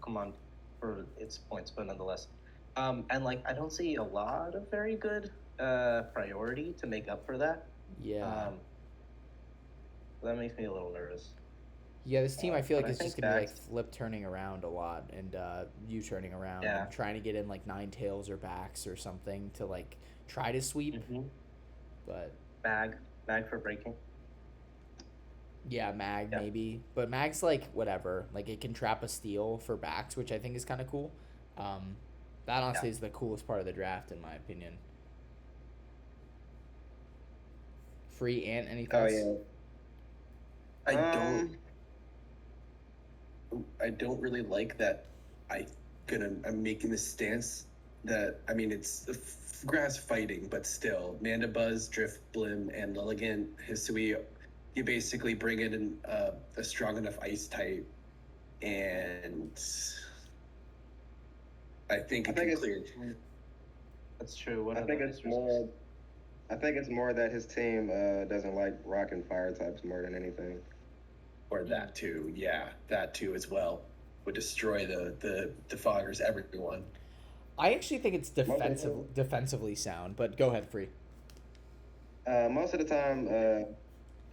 Pokemon for its points, but nonetheless. And like I don't see a lot of very good priority to make up for that. Yeah. That makes me a little nervous. Yeah, this team I feel like but I is just think gonna be like backs- flip turning around a lot, and you turning around, Yeah. and trying to get in like Ninetales or backs or something to like try to sweep. Mm-hmm. But Mag for breaking. yeah, Mag Yeah. maybe, but Mag's like whatever. Like it can trap a steal for backs, which I think is kind of cool. That honestly is the coolest part of the draft in my opinion. Free and any Oh thoughts? yeah. I don't really like that. I'm making this stance that I mean it's grass fighting, but still Mandibuzz, Drifblim, and Lilligant, Hisui. You basically bring in a strong enough ice type, and I think I it think can it's clear. That's true. I think it's more. I think it's more that his team doesn't like rock and fire types more than anything. Or that too, yeah, that too as well would destroy the defoggers, everyone. I actually think it's defensively sound, but go ahead, Free. Most of the time,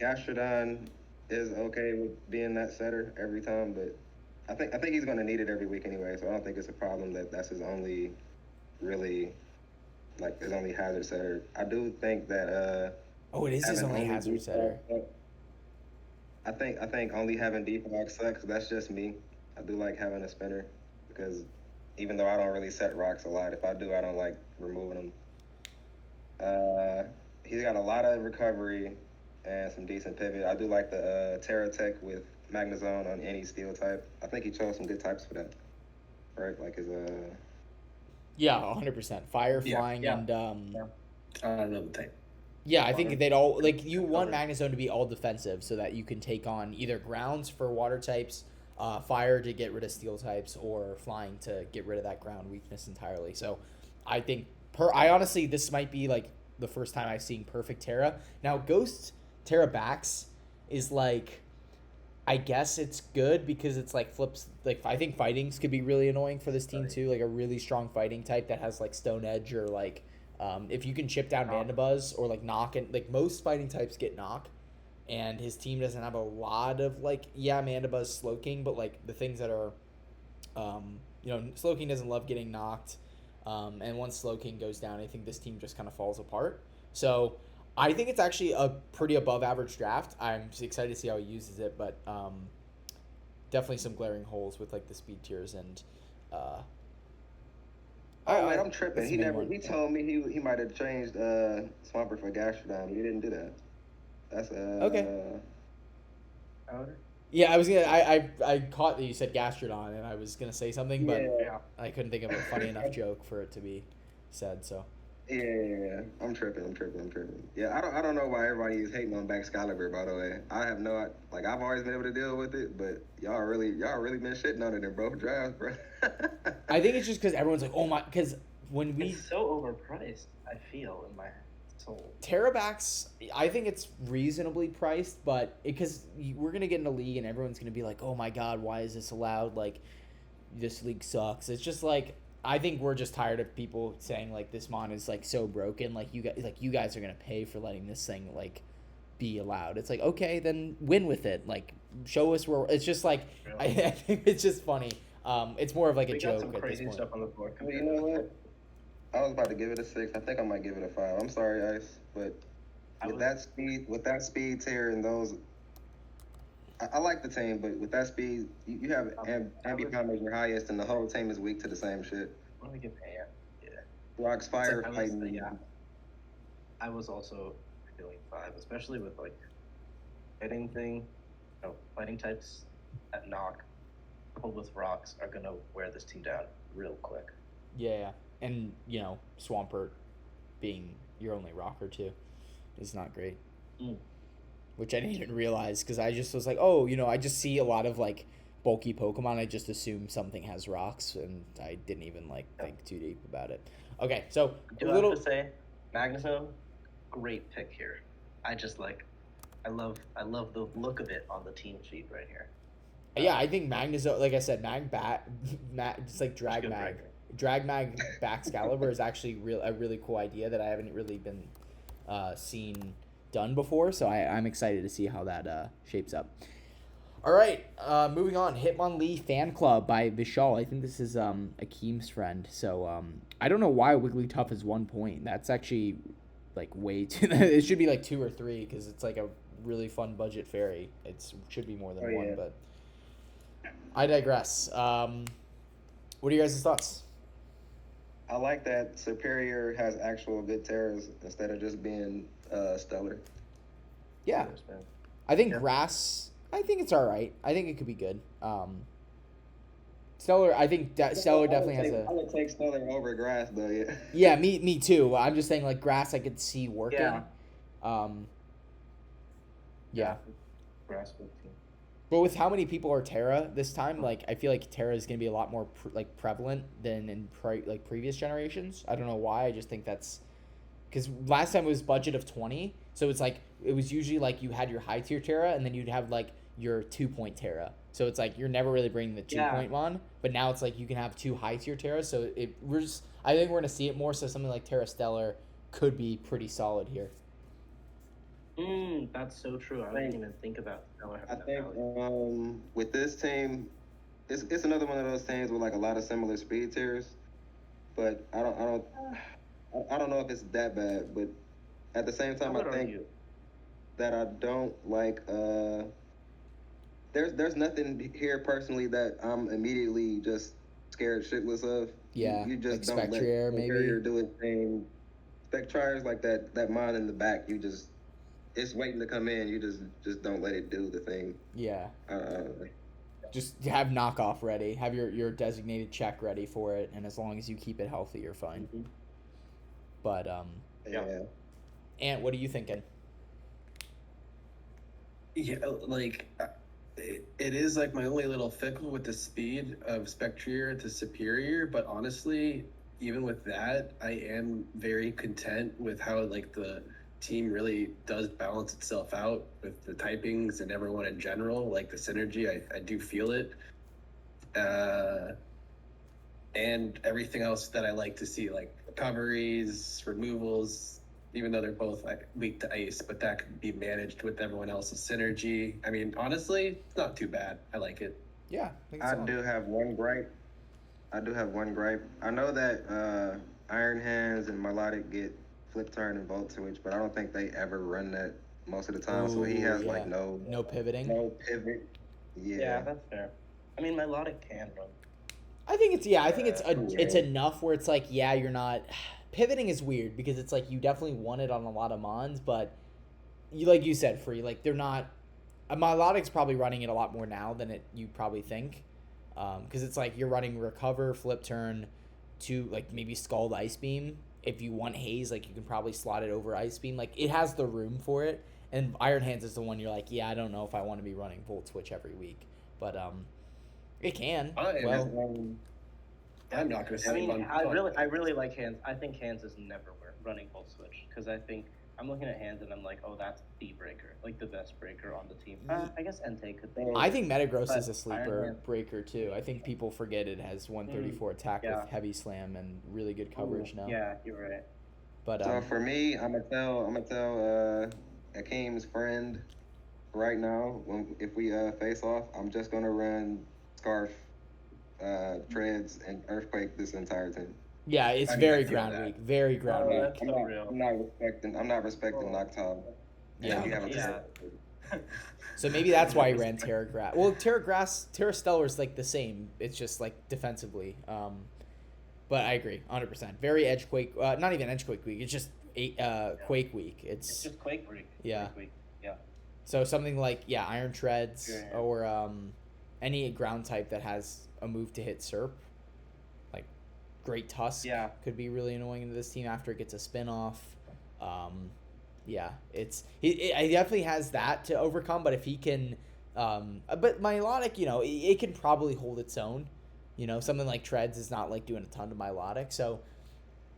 Gastrodon is okay with being that setter every time, but I think he's going to need it every week anyway. So I don't think it's a problem that that's his only really like his only hazard setter. I do think that Oh, it is his only hazard setter. I think only having defog sucks. That's just me. I do like having a spinner because even though I don't really set rocks a lot, if I do, I don't like removing them. He's got a lot of recovery and some decent pivot. I do like the Terra Tech with Magnezone on any steel type. I think he chose some good types for that. Right? Like his Yeah, 100%. Fire, Yeah, flying, yeah. and I don't know the type. yeah, I think they'd all like you want Magnezone to be all defensive so that you can take on either grounds for water types, fire to get rid of steel types, or flying to get rid of that ground weakness entirely. So, I think I honestly this might be like the first time I've seen perfect Terra. Now, Ghost Terra backs is like, I guess it's good because it's like flips. Like I think fightings could be really annoying for this team too. Like a really strong fighting type that has like Stone Edge or like. If you can chip down Mandibuzz or like knock and like most fighting types get knock, and his team doesn't have a lot of like Mandibuzz Slowking, but like the things that are, Slowking doesn't love getting knocked, and once Slowking goes down, I think this team just kind of falls apart. So I think it's actually a pretty above average draft. I'm just excited to see how he uses it, but definitely some glaring holes with like the speed tiers and. I'm tripping. that's He the main one. He told me he might have changed Swampert for Gastrodon. He didn't do that. That's Okay. Okay. Yeah, I was gonna. I caught that you said Gastrodon, and I was gonna say something, but Yeah. I couldn't think of a funny enough joke for it to be said. So Yeah, I'm tripping. Yeah, I don't know why everybody is hating on Excalibur. By the way, I have no like I've always been able to deal with it, but y'all really been shitting on it in both drafts, bro. I think it's just because everyone's like, oh my, because when we It's so overpriced. I feel in my soul. Terrabacks, I think it's reasonably priced, but because we're gonna get in a league and everyone's gonna be like, oh my god, why is this allowed? Like, this league sucks. It's just like I think we're just tired of people saying like this mon is like so broken. Like you guys are gonna pay for letting this thing like be allowed. It's like, okay, then win with it. Like show us where. It's just like I think it's just funny. It's more of like a joke some at crazy this point. stuff on the board. Well, you know what? I was about to give it a 6. I think I might give it a 5. I'm sorry, Ice, but with that speed tier and those, I like the team, but with that speed, you have Ambipom as your highest, and the whole team is weak to the same shit. Let me give Ant. Yeah. Rocks, fire, fighting. Yeah. I was also feeling 5, especially with like fighting fighting types at knock, coupled with rocks, are gonna wear this team down real quick. Yeah, and Swampert being your only rocker too is not great. Which I didn't even realize because I just was like, oh, I just see a lot of like bulky Pokemon. I just assume something has rocks, and I didn't even like think too deep about it. Okay, so I have to say, Magnezone, great pick here. I love the look of it on the team sheet right here. Yeah, I think Magnezone, like I said, just like Drag Mag Baxcalibur is actually a really cool idea that I haven't really been seen done before, so I'm excited to see how that shapes up. All right, moving on. Hitmonlee Fan Club by Vishal. I think this is Akeem's friend, so I don't know why Wigglytuff is 1 point. That's actually like way too. It should be like 2 or 3 because it's like a really fun budget fairy. It should be more than 1, but I digress. What are your guys' thoughts? I like that Superior has actual good terrors instead of just being stellar. Yeah. I think Grass, I think it's all right. I think it could be good. Stellar, I think Stellar definitely has a... I would take Stellar over Grass, though, yeah. Yeah, me too. I'm just saying, like, Grass I could see working. Yeah. Grass would too. But with how many people are Terra this time, like, I feel like Terra is going to be a lot more, prevalent than in, previous generations. I don't know why. I just think that's... Because last time it was budget of 20, so it's like, it was usually, like, you had your high-tier Terra, and then you'd have, like, your 2-point Terra. So it's like, you're never really bringing the 2-point one, but now it's like, you can have 2 high-tier Terras, so I think we're going to see it more, so something like Terra Stellar could be pretty solid here. That's so true. I didn't even think about Stellar. I think with this team, it's another one of those teams with like a lot of similar speed tiers, but I don't know if it's that bad. But at the same time, I think that I don't like. There's nothing here personally that I'm immediately just scared shitless of. Yeah, you just like don't let Spectrier, maybe. Superior do its thing. Spectrier like that mine in the back. You just. It's waiting to come in. You just don't let it do the thing. Yeah. Just have knockoff ready. Have your designated check ready for it, and as long as you keep it healthy, you're fine. Mm-hmm. But yeah. Ant, what are you thinking? Yeah, like it is like my only little fickle with the speed of Spectrier to Superior, but honestly, even with that, I am very content with how like the team really does balance itself out with the typings and everyone in general, like the synergy. I do feel it, and everything else that I like to see, like recoveries, removals, even though they're both like weak to ice, but that could be managed with everyone else's synergy. I mean, honestly, it's not too bad. I like it. Yeah, I do have one gripe. I know that Iron Hands and Melodic get Flip Turn and Volt Switch, but I don't think they ever run that most of the time. So he has like no pivoting. No pivot. Yeah, that's fair. I mean, Melodic can run. I think it's enough where it's like, yeah, you're not pivoting is weird because it's like you definitely want it on a lot of mons, but you said, Free, like they're not. Melodic's probably running it a lot more now than you probably think, because it's like you're running Recover, Flip Turn, to like maybe Scald Ice Beam. If you want Haze, like you can probably slot it over Ice Beam. Like it has the room for it. And Iron Hands is the one you're like, yeah, I don't know if I want to be running Volt Switch every week, but it can. I'm not gonna say. I mean, I really like Hands. I think Hands is never running Volt Switch because I think I'm looking at hands and I'm like, oh, that's the breaker, like the best breaker on the team. I guess Entei could be. I think Metagross But is a sleeper Iron Man- breaker too. I think people forget it has 134 attack yeah. with heavy slam and really good coverage now. Yeah, you're right. But So for me, I'm gonna tell Akeem's friend right now, if we face off, I'm just gonna run Scarf, Treads, and Earthquake this entire team. yeah, it's I mean, very I feel ground that. weak. Very ground weak. That's so real. I'm not respecting Noctowl. Yeah. And you have a Yeah. So maybe that's why he ran Terra Grass. Well, Terra Stellar is like the same. It's just like defensively. But I agree, 100%. Very edge quake. Not even edge quake weak. It's just quake week. It's just Quake Week. Yeah. Quake Week. Yeah. So something like Iron Treads Yeah. or any ground type that has a move to hit Serp, like Great Tusk Yeah. could be really annoying to this team after it gets a spin off. Yeah, he definitely has that to overcome, but if he can, but Milotic, it can probably hold its own. Something like Treads is not like doing a ton to Milotic, so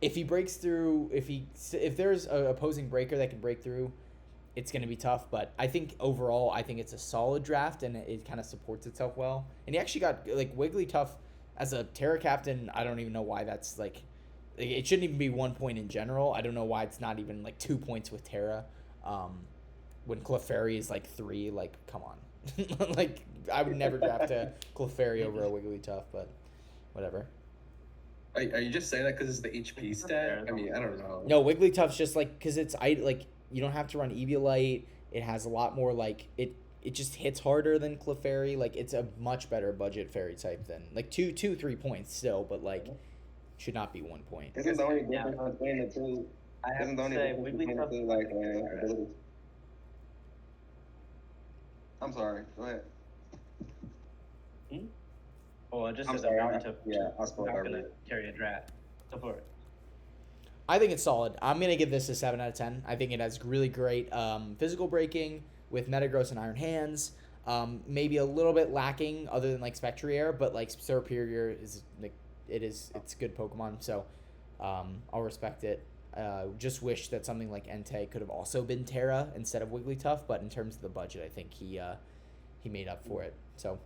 if he breaks through, if there's an opposing breaker that can break through, it's going to be tough. But I think overall, it's a solid draft and it kind of supports itself well. And he actually got like Wigglytuff as a Terra captain. I don't even know why that's like it shouldn't even be 1 point in general. I don't know why it's not even like 2 points with Terra. When Clefairy is like 3, like come on, like I would never draft a Clefairy over a Wigglytuff, but whatever. Are you just saying that because it's the HP stat? I mean, I don't know. No, Wigglytuff's just like because it's you don't have to run Eviolite. It has a lot more like it just hits harder than Clefairy. Like it's a much better budget fairy type than like 3 points still, but like should not be 1 point. Isn't the only difference between the two? I have Isn't the to only say, difference between the two like abilities? I'm sorry. Go ahead. Oh, I just I'm said sorry, Wigglytuff I spoke not over gonna it. carry a draft. Go for it. I think it's solid. I'm gonna give this a 7 out of 10. I think it has really great physical breaking with Metagross and Iron Hands. Maybe a little bit lacking other than like Spectrier, but like Superior is like it's good Pokemon, so I'll respect it. Just wish that something like Entei could have also been Terra instead of Wigglytuff, but in terms of the budget, I think he made up for it. So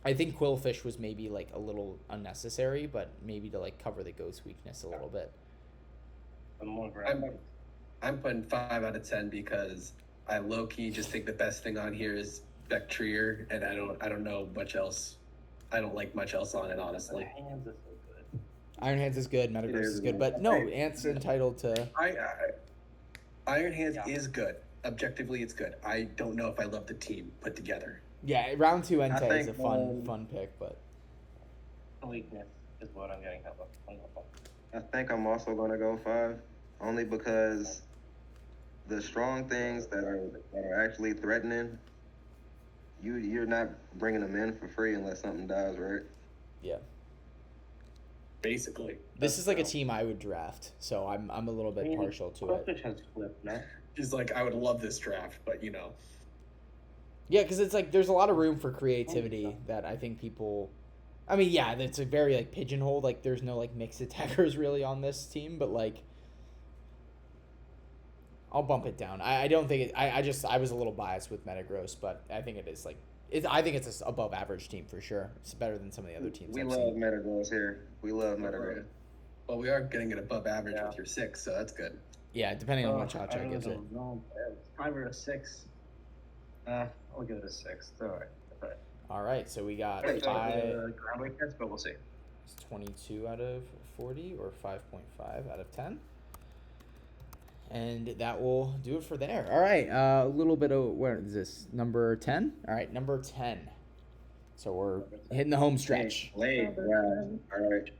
I think Quillfish was maybe like a little unnecessary, but maybe to like cover the ghost weakness a little bit. I'm putting 5 out of 10 because I low key just think the best thing on here is Spectrier, and I don't know much else. I don't like much else on it, honestly. Hands is so good. Iron Hands is good, Metagross is good, but no, Ant's entitled to. Iron Hands Yeah. is good. Objectively, it's good. I don't know if I love the team put together. Yeah, round 2 Entei is think, a fun pick, but Weakness is what I'm getting help with. I think I'm also gonna go 5, only because the strong things that are actually threatening, you're not bringing them in for free unless something dies, right? yeah. Basically, This is like a team I would draft, so I'm a little bit partial to it. Quillfish has flipped, no? just like I would love this draft, but Yeah, because it's like there's a lot of room for creativity that I think people. I mean, yeah, it's a very like pigeonholed. Like there's no like mixed attackers really on this team, but like I'll bump it down. I don't think it. I was a little biased with Metagross, but I think it is like I think it's a above average team for sure. It's better than some of the other teams. We I've love seen. Metagross here. We love Metagross. well, we are getting it above average with your 6, so that's good. Yeah, depending on what Chacha I gives it. don't know. 5 or a 6. I'll give it a 6. All right. All right, so we got Hey, five. Ground weakness, but we'll see. It's 22 out of 40 or 5.5 out of 10. And that will do it for there. All right, a little bit of, where is this, number 10? All right, number 10. So we're hitting the home stretch. Late, yeah. All right.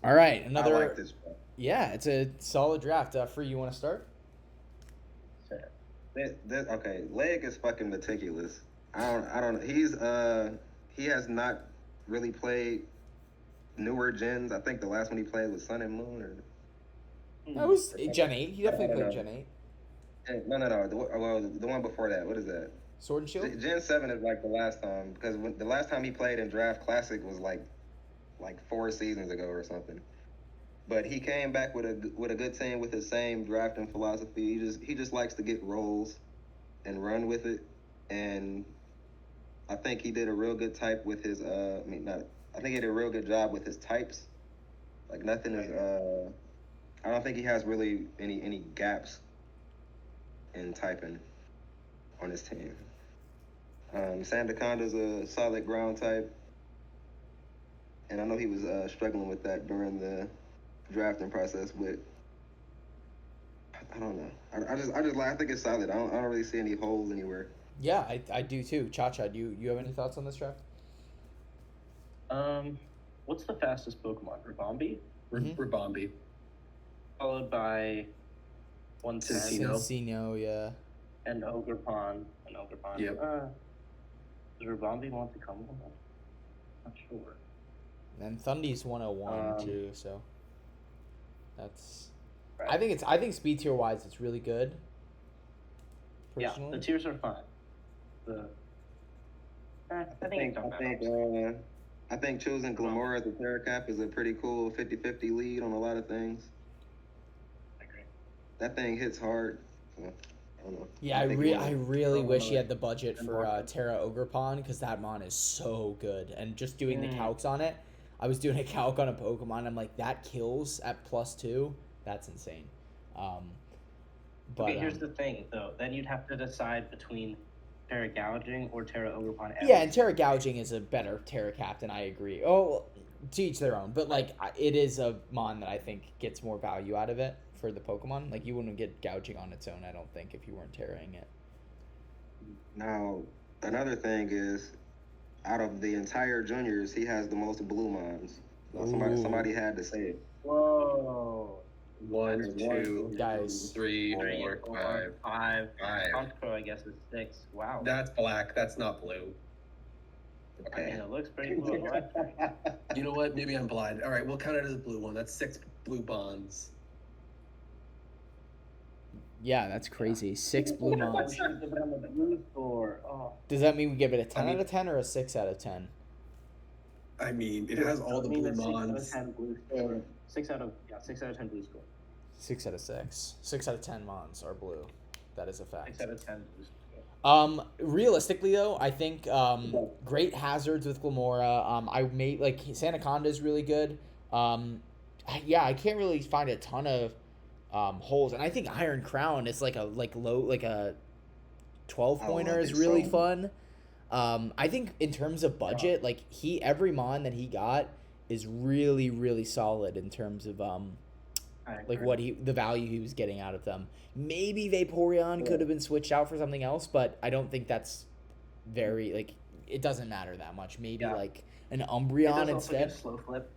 All right, another. I like this one. Yeah, it's a solid draft. Free, you want to start? Okay, Leg is fucking meticulous. I don't. He has not really played newer gens. I think the last one he played was Sun and Moon. Or That was Gen 8. He definitely played No. Gen 8. No. The one before that. What is that? Sword and Shield? Gen 7 is like the last time, because the last time he played in Draft Classic was like 4 seasons ago or something. But he came back with a good team with his same drafting philosophy. He just likes to get roles and run with it. And I think he did a real good type with his I think he did a real good job with his types. Like nothing is I don't think he has really any gaps in typing on his team. Sandaconda's a solid ground type. And I know he was struggling with that during the drafting process, but I don't know. I think it's solid. I don't really see any holes anywhere. Yeah, I do too. Chacha, do you have any thoughts on this draft? What's the fastest Pokemon? Rabombi? Rabombi. Followed by Cincino, yeah. And Ogerpon. Yep. Does Rabombi want to come with us? Not sure. And Thundy's 101 too, so that's. Right. I think speed tier wise, it's really good. Personally. Yeah, the tiers are fine. I think choosing Glamora as a Terracap is a pretty cool 50-50 lead on a lot of things. I agree. That thing hits hard. So, I don't know. Yeah, I really wish he had the budget for Terra Ogerpon, because that mon is so good. And just doing the calcs on it, I was doing a calc on a Pokemon. I'm like, that kills at +2. That's insane. But okay, here's the thing, though. Then you'd have to decide between Terra Gouging or Terra Ogerpon. Yeah, and Terra Gouging is a better Terra Captain, I agree. Oh, to each their own. But, like, it is a mon that I think gets more value out of it for the Pokemon. Like, you wouldn't get Gouging on its own, I don't think, if you weren't Terraing it. Now, another thing is, out of the entire juniors, he has the most blue mons. So somebody had to say it. Whoa. 1, 2, Guys. 3, 4, 5. 5. Conqueror, I guess, is 6. Wow. That's black. That's not blue. I mean, it looks pretty blue. Right? You know what? Maybe I'm blind. All right, we'll count it as a blue one. That's 6 blue bonds. Yeah, that's crazy. 6 blue mons. Oh. Does that mean we give it a 10 out of 10 or a 6 out of 10? I mean, it has all the blue mons. 6 out of 10 blue score. 6 out of 6. 6 out of 10 mons are blue. That is a fact. 6 out of 10 blue score. Realistically though, I think great hazards with Glamora. I made like Sandaconda is really good. I can't really find a ton of holes, and I think Iron Crown is like a 12 pointer is really fun. I think in terms of budget, like every mon that he got is really, really solid in terms of like the value he was getting out of them. Maybe Vaporeon could have been switched out for something else, but I don't think that's very like it doesn't matter that much. Maybe like an Umbreon instead. Slow flip.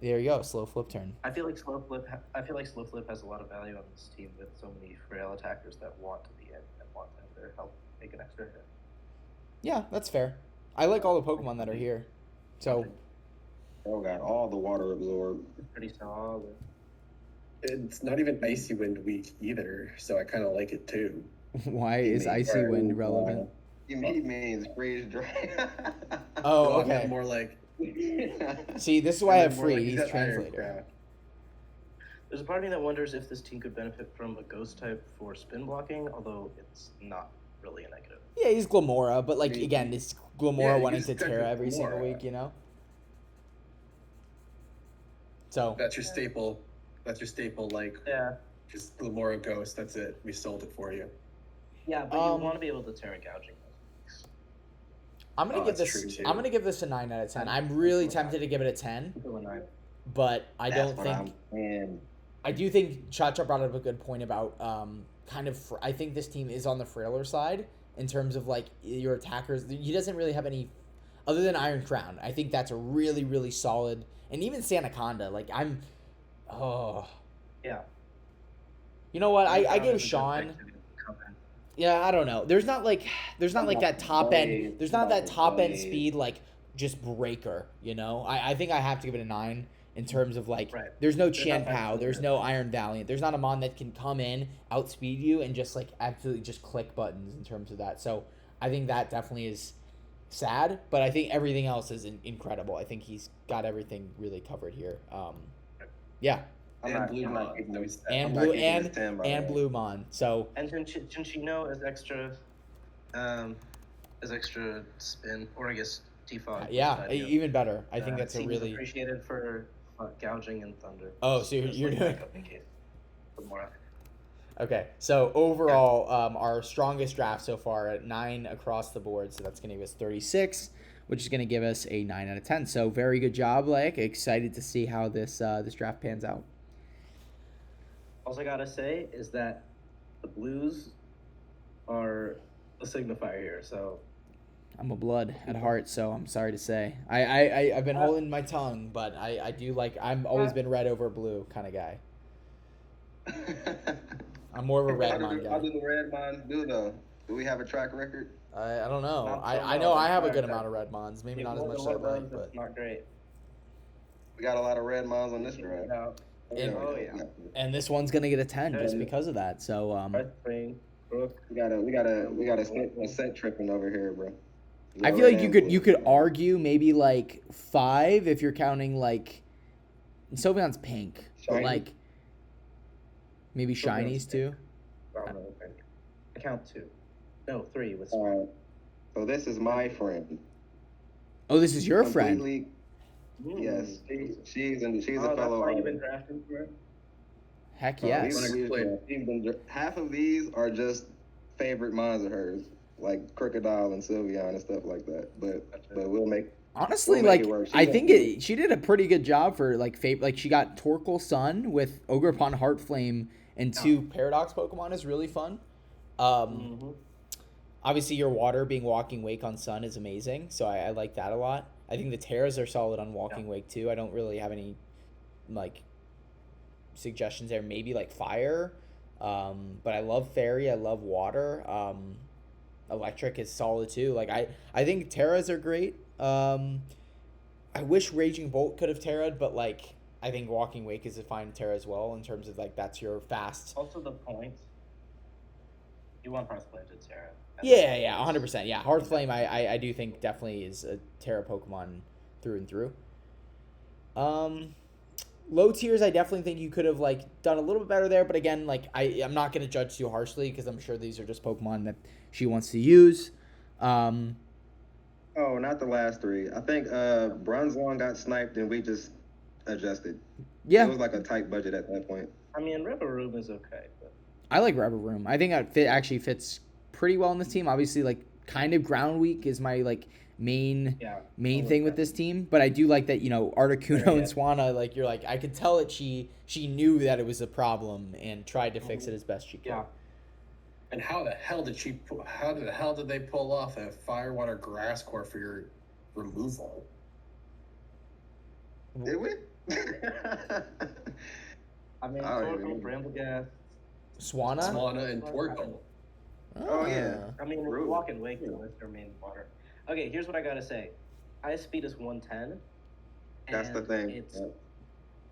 There you go, slow flip turn. I feel like slow flip has a lot of value on this team with so many frail attackers that want to be in and want to have their help make an extra hit. Yeah, that's fair. I like all the Pokemon that are here. So Oh god, all the water absorb. It's pretty solid. It's not even Icy Wind week either, so I kind of like it too. Why is Icy Wind relevant? He means freeze dry. Oh, okay. More like. See, this is why I have free. Like He's translator. There's a part of me that wonders if this team could benefit from a ghost type for spin blocking, although it's not really a negative. Yeah, he's Glamora, but like again, it's Glamora you wanting just to stick Terra with every single Glamora. week, you know. So That's your staple. That's your staple. Like just Glamora Ghost. That's it. We sold it for you. Yeah, but you want to be able to Terra Gouging. I'm gonna give that's this. true, too. I'm gonna give this a 9 out of 10. I'm really tempted to give it a 10, but I don't think. I do think Chacha brought up a good point about I think this team is on the frailer side in terms of like your attackers. He doesn't really have any other than Iron Crown. I think that's a really, really solid, and even Sandaconda. Like yeah. You know what? I gave Sean. Yeah, I don't know. There's not like that top end. There's not that top end speed like just breaker. You know, I think I have to give it a 9 in terms of like. Right. There's no Chien-Pao. There's no Iron Valiant. There's not a mon that can come in, outspeed you, and just like absolutely just click buttons in terms of that. So I think that definitely is sad, but I think everything else is incredible. I think he's got everything really covered here. Yeah, I'm And not, Blue I'm Mon. not keeping That we this. said. and I'm blue not keeping this 10 by the and way. blue mon. So And Cinchino is extra spin, or I guess defog. yeah, even better. I think that's a Seems really. appreciated for gouging and thunder. Oh, so Just you're like doing. backup in case. Put more. Okay, so overall, our strongest draft so far at 9 across the board. So that's going to give us 36, which is going to give us a 9 out of 10. So very good job, like excited to see how this this draft pans out. All I gotta say is that the Blues are a signifier here. So I'm a blood at heart, so I'm sorry to say. I've been holding my tongue, but I do like I've always been red over blue kind of guy. I'm more of a red mon How guy. do the red mons do though? Do we have a track record? I don't know. Not so I know well. I have a Not good that- amount of red mons. Maybe not as More much than as I'd one of like, those, but it's not great. We got a lot of red mons on this draft. Yeah. And- Oh yeah. and this one's gonna get a 10 just Yeah. because of that. So Spring, Brook. We got a set tripping over here, bro. We I got feel red like you and could blue. argue maybe like 5 if you're counting like Sylveon's pink, but Shiny? like maybe Sylveon's shinies too. I count 2. No, 3 with All right. So this is my friend. Oh, this is your friend. Completely- Yes, she's a That's fellow why you've been artist. drafting for it? Heck Oh, yes. half of these are just favorite mons of hers, like Crocodile and Sylveon and stuff like that. But we'll make Honestly, we'll make like it work. I think she did a pretty good job for like like she got Torkoal Sun with Ogerpon Heartflame and 2 Paradox Pokemon is really fun. Obviously your water being Walking Wake on Sun is amazing, so I like that a lot. I think the Terras are solid on Walking Wake too. I don't really have any like suggestions there. Maybe like Fire, but I love Fairy. I love Water. Electric is solid too. Like I think Terras are great. I wish Raging Bolt could have Terra'd, but like I think Walking Wake is a fine Terra as well in terms of like that's your fast. Also the points. You want Press Play to Terra. Yeah, 100%. Yeah, Hearthflame I do think definitely is a Terra Pokemon through and through. Low tiers, I definitely think you could have like done a little bit better there, but again, like I'm not gonna judge too harshly because I'm sure these are just Pokemon that she wants to use. Oh, not the last 3. I think Bronzong got sniped and we just adjusted. Yeah, It was like a tight budget at that point. I mean, River Room is okay, but I like Rubber Room. I think that actually fits pretty well in this team. Obviously, like kind of Ground Weak is my like main thing with this team, but I do like that Articuno and Swanna. Like you're like I could tell that she knew that it was a problem and tried to fix it as best she could. yeah. And how the hell did they pull off a Firewater Grass Core for your removal? Did we? I mean, I don't Torkoal, even- Bramblegaff. Swanna? Swanna and Torkoal. Oh, yeah. I mean, Rude. Walking Wake though is their main water. Okay, here's what I gotta say. Ice speed is 110. That's the and thing. It's Yeah.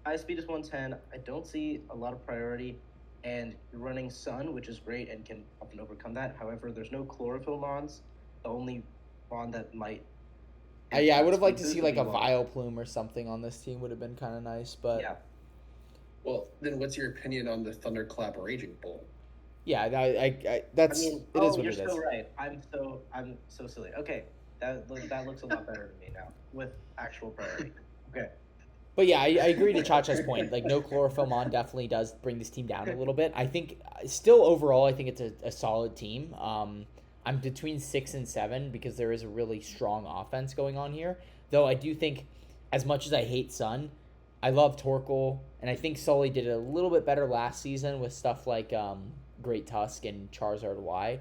Ice speed is 110. I don't see a lot of priority, and you're running Sun, which is great and can often overcome that. However, there's no Chlorophyll Mons. The only Mon that might. Yeah, I would have liked to This see would like be a Water. Vileplume or something on this team would have been kind of nice, but Yeah. Well, then what's your opinion on the Thunderclap Raging Bolt? yeah, I that's I mean, it is what you're it is. so right. I'm so silly. Okay, that looks a lot better to me now with actual priority. Okay. But yeah, I agree to Chacha's point. Like, no Chlorophyll Mon definitely does bring this team down a little bit. I think still overall, I think it's a solid team. I'm between 6 and 7 because there is a really strong offense going on here. Though I do think, as much as I hate Sun, I love Torkoal, and I think Sully did it a little bit better last season with stuff like Great Tusk and Charizard Y.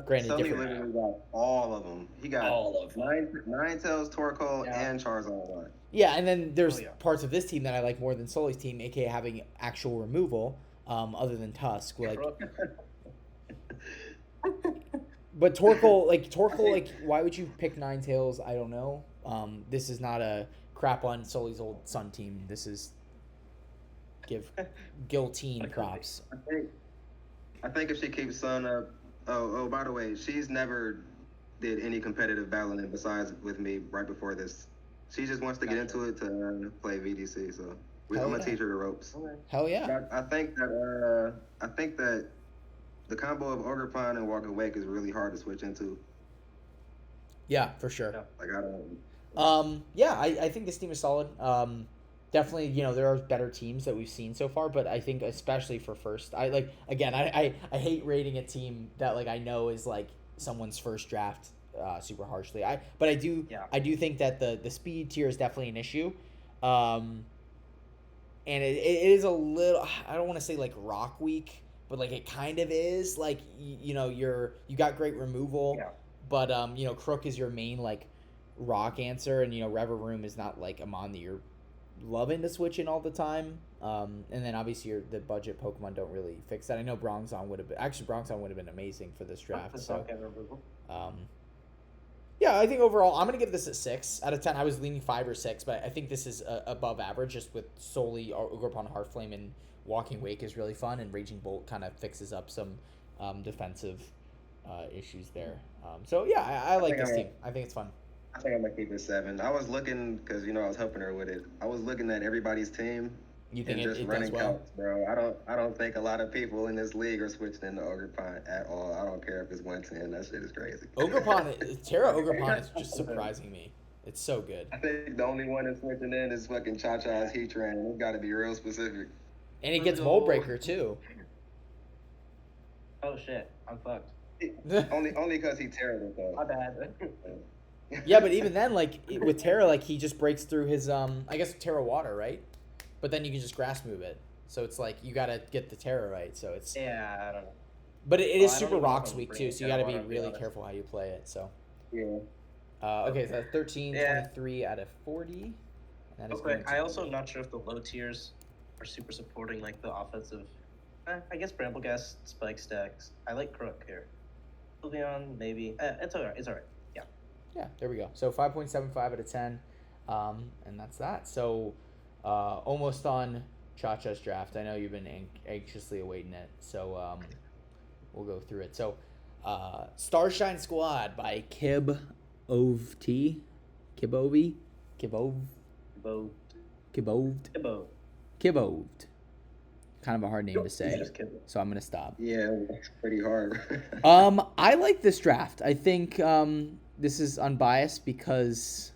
Granted, Sully different. literally got all of them. He got All of them. Ninetales, Torkoal, Yeah. and Charizard Y. Yeah, and then there's Oh, yeah. parts of this team that I like more than Sully's team, aka having actual removal, other than Tusk. Like, but Torkoal, like, why would you pick Ninetales? I don't know. This is not a crap on Sully's old Sun team. This is give Guillotine props. I think if she keeps Sun up. Oh, by the way, she's never did any competitive battling besides with me right before this. She just wants to get into it to play VDC. So Hell I'm gonna yeah. teach her the ropes. Okay. Hell yeah. I think that the combo of Ogerpon and Walking Wake is really hard to switch into. Yeah, for sure. Yeah. Like I don't. Yeah, I think this team is solid. Definitely, there are better teams that we've seen so far, but I think especially for first, I hate rating a team that like I know is like someone's first draft super harshly. I do think that the speed tier is definitely an issue. And it is a little, I don't want to say like rock weak, but like it kind of is. Like you got great removal, but Crook is your main like rock answer, and Rever Room is not like a mon that you're loving to switch in all the time. And then obviously the budget Pokemon don't really fix that. I know Bronzong would have been amazing for this draft. So yeah, I think overall I'm gonna give this a 6 out of 10. I was leaning 5 or 6, but I think this is above average just with solely Ogerpon, Heartflame, and Walking Wake is really fun, and Raging Bolt kind of fixes up some defensive issues there. So yeah, I like this team. I think it's fun. I think I'm gonna keep it 7. I was looking because I was helping her with it. I was looking at everybody's team. You think and just it running does well? counts, bro. I don't think a lot of people in this league are switching into Ogerpon at all. I don't care if it's 110. That shit is crazy. Terra Ogerpon is just surprising me. It's so good. I think the only one that's switching in is fucking Chacha's Heatran. It's got to be real specific. And he gets Mold Breaker too. Oh shit, I'm fucked. only because he terrible though. My bad. Yeah, but even then, like with Terra, like he just breaks through his I guess Terra Water, right? But then you can just grass move it. So it's like you gotta get the Terra right. So it's Yeah, I don't know. But it is I don't super even know rocks if I'm week too, bringing so you gotta Terra be Water, to be really honest. careful how you play it. So Yeah. okay, so 13, Yeah. 23 out of 40. And that is Okay, going to I also be- not sure if the low tiers are super supporting like the offensive. I guess Brambleghast, Spike Stacks. I like Crook here. Leon, maybe. It's alright. It's alright. Yeah. Yeah, there we go. So 5.75 out of 10. And that's that. So almost on Chacha's draft. I know you've been anxiously awaiting it. So we'll go through it. So Starshine Squad by Kib Ovt. Kiboved. Bo. Kiboved. Kind of a hard name to say. Just Kibbo. So I'm going to stop. Yeah, it's pretty hard. I like this draft. I think this is unbiased because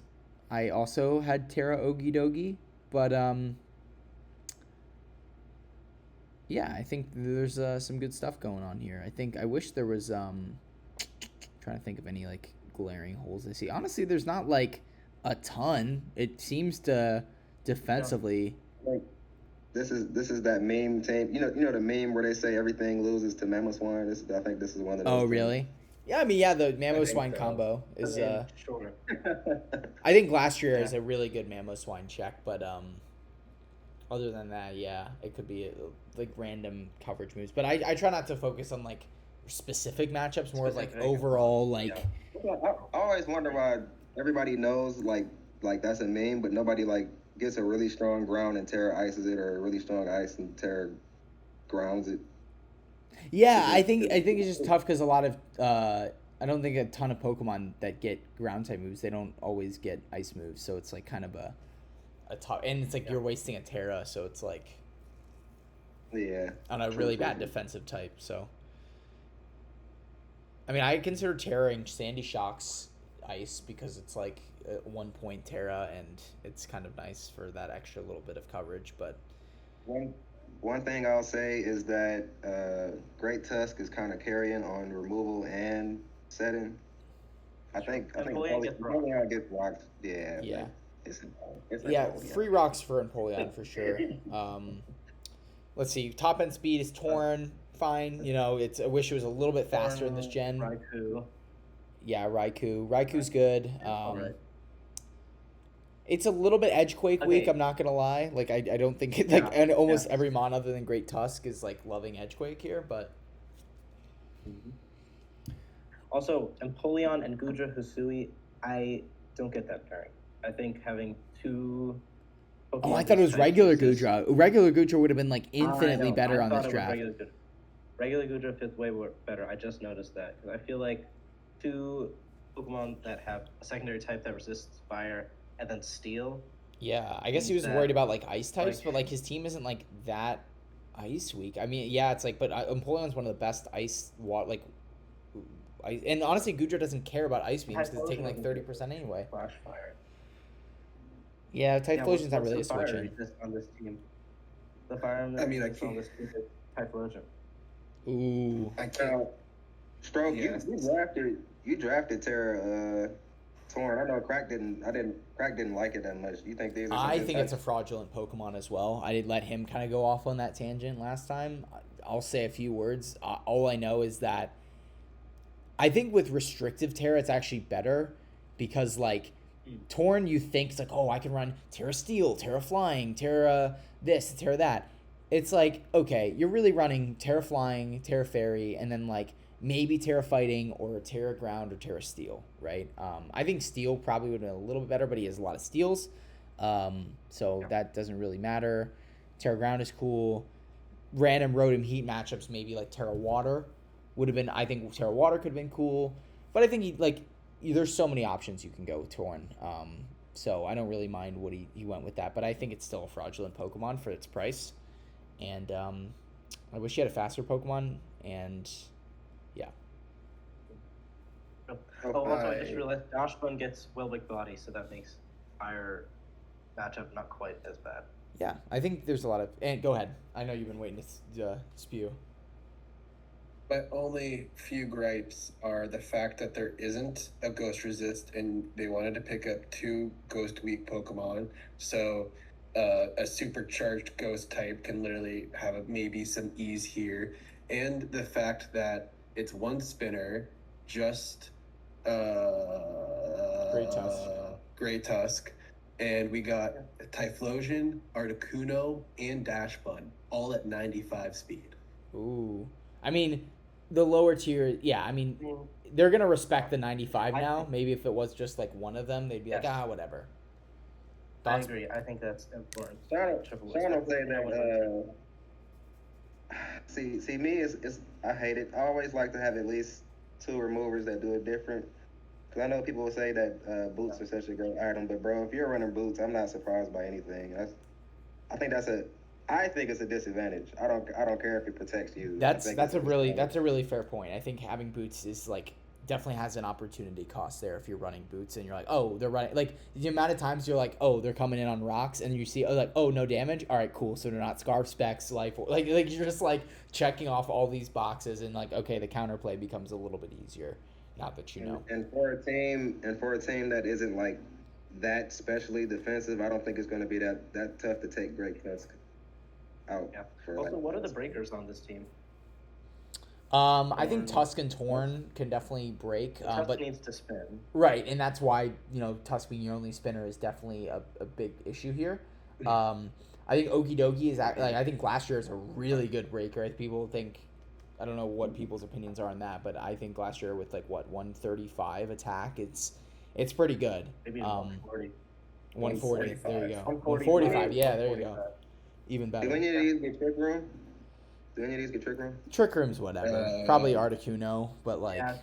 I also had Terra Ogidogi, but yeah, I think there's some good stuff going on here. I wish there was trying to think of any like glaring holes I see. Honestly, there's not like a ton. It seems to defensively. Like, this is that meme team. You know the meme where they say everything loses to Mamoswine. I think this is one of those. Oh, teams. really? Yeah, I mean, yeah, the Mamoswine so. combo is. Sure. I think last year is a really good Mamoswine check, but other than that, yeah, it could be like random coverage moves. But I try not to focus on like specific matchups, more like overall like. Yeah. I always wonder why everybody knows like that's a meme, but nobody like gets a really strong ground and Terra ices it, or a really strong ice and Terra grounds it. Yeah, I think it's just tough because a lot of I don't think a ton of Pokemon that get ground type moves, they don't always get ice moves, so it's like kind of a tough, and it's like you're wasting a Terra, so it's like on a really bad defensive type. So I mean, I consider Terra Sandy Shock's ice because it's like a 1 point Terra, and it's kind of nice for that extra little bit of coverage. But one thing I'll say is that Great Tusk is kind of carrying on removal and setting. I think Empoleon gets rocked. Empoleon gets rocked. Yeah. Yeah. It's free rocks for Empoleon for sure. Let's see, top end speed is Torn, fine. I wish it was a little bit faster in this gen. Raikou. Yeah, Raiku's good. Alright. It's a little bit Edgequake week, Okay. I'm not gonna lie. Like I don't think it, and almost every mon other than Great Tusk is like loving Edgequake here, but Also, Empoleon and Gudra Hisui, I don't get that pairing. I think having two Pokemon I thought it was type regular uses- Gudra. Regular Gudra would have been like I infinitely know, better I on thought this it was draft. Regular Gudra. Regular Gudra fits way better. I just noticed that because I feel like two Pokemon that have a secondary type that resists fire and then Steel Yeah, I guess he was that, worried about like ice types, like- but like his team isn't like that ice weak. I mean, yeah, it's like, but Empoleon's one of the best ice like. And honestly, Goodra doesn't care about ice beams because it's taking like 30% anyway. Flash fire. Yeah, Typhlosion's not what's really a the fire switch in. resist on this team? The fire I mean, I resist on can't- this team is Typhlosion. Ooh. I can't. Stroke, Yeah. you drafted Terra Torn. I know Crack didn't like it that much. You think these are some I good think it's a types? fraudulent Pokemon as well. I did let him kind of go off on that tangent last time. I'll say a few words. All I know is that I think with restrictive Terra, it's actually better because, like, Torn, you think it's like, oh, I can run Terra Steel, Terra Flying, Terra this, Terra that. It's like, okay, you're really running Terra Flying, Terra Fairy, and then, like, maybe Terra Fighting or Terra Ground or Terra Steel, right? I think Steel probably would have been a little bit better, but he has a lot of Steels. So that doesn't really matter. Terra Ground is cool. Random Road and Heat matchups, maybe like Terra Water would have been, I think Terra Water could have been cool. But I think there's so many options you can go with Torn. So I don't really mind what he went with that. But I think it's still a fraudulent Pokemon for its price. And I wish he had a faster Pokemon. And yeah. Oh, also, I just realized Dashbun gets Wilwick Body, so that makes fire matchup not quite as bad. Yeah, I think there's a lot of... And go ahead. I know you've been waiting to spew. My only few gripes are the fact that there isn't a Ghost Resist, and they wanted to pick up 2 Ghost Weak Pokemon. So a supercharged Ghost type can literally have maybe some ease here. And the fact that it's one spinner, just Great Tusk. And we got Typhlosion, Articuno, and Dashbun, all at 95 speed. Ooh. I mean, the lower tier, yeah, I mean, they're going to respect the 95 now. Maybe if it was just like one of them, they'd be like, whatever. I agree. I think that's important. Sean will say that. See, me is I hate it. I always like to have at least 2 removers that do it different. Because I know people will say that boots are such a great item, but bro, if you're running boots, I'm not surprised by anything. I think it's a disadvantage. I don't care if it protects you. That's a really fair point. I think having boots is like definitely has an opportunity cost there if you're running boots and you're like, oh, they're running, like the amount of times you're like, oh, they're coming in on rocks, and you see, oh, like, oh, no damage, all right, cool, so they're not Scarf Specs, like you're just like checking off all these boxes, and like, okay, the counterplay becomes a little bit easier now that you know. And for a team that isn't like that specially defensive, I don't think it's going to be that tough to take Great Tusk out. Yeah. For Also, what are the breakers on this team? I think Tusk and Torn can definitely break, Tusk but needs to spin. right, and that's why Tusk being your only spinner is definitely a big issue here. I think Okidoki is I think Glastrier is a really good breaker. People think, I don't know what people's opinions are on that, but I think Glastrier with 135 attack, it's pretty good. Maybe 140. 140. There you go. 145. 145. Yeah, there you go. Even better. Do any of these get Trick Room? Trick Room's whatever. Probably Articuno, but like. Yeah,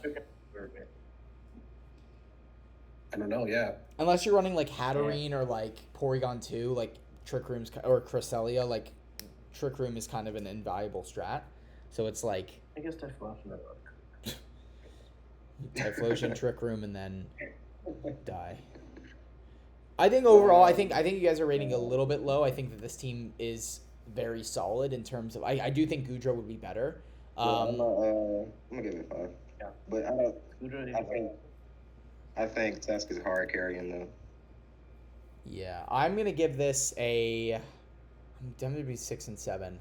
I don't know, yeah. Unless you're running like Hatterene or like Porygon 2, like Trick Room's or Cresselia, like Trick Room is kind of an invaluable strat. So it's like. I guess Typhlosion would work. Typhlosion, Trick Room, and then die. I think overall, I think you guys are rating a little bit low. I think that this team is very solid in terms of. I do think Goodra would be better. I'm gonna give it 5. Yeah. But I think Tusk is hard carrying though. Yeah, I'm gonna give this I'm gonna be 6 and 7.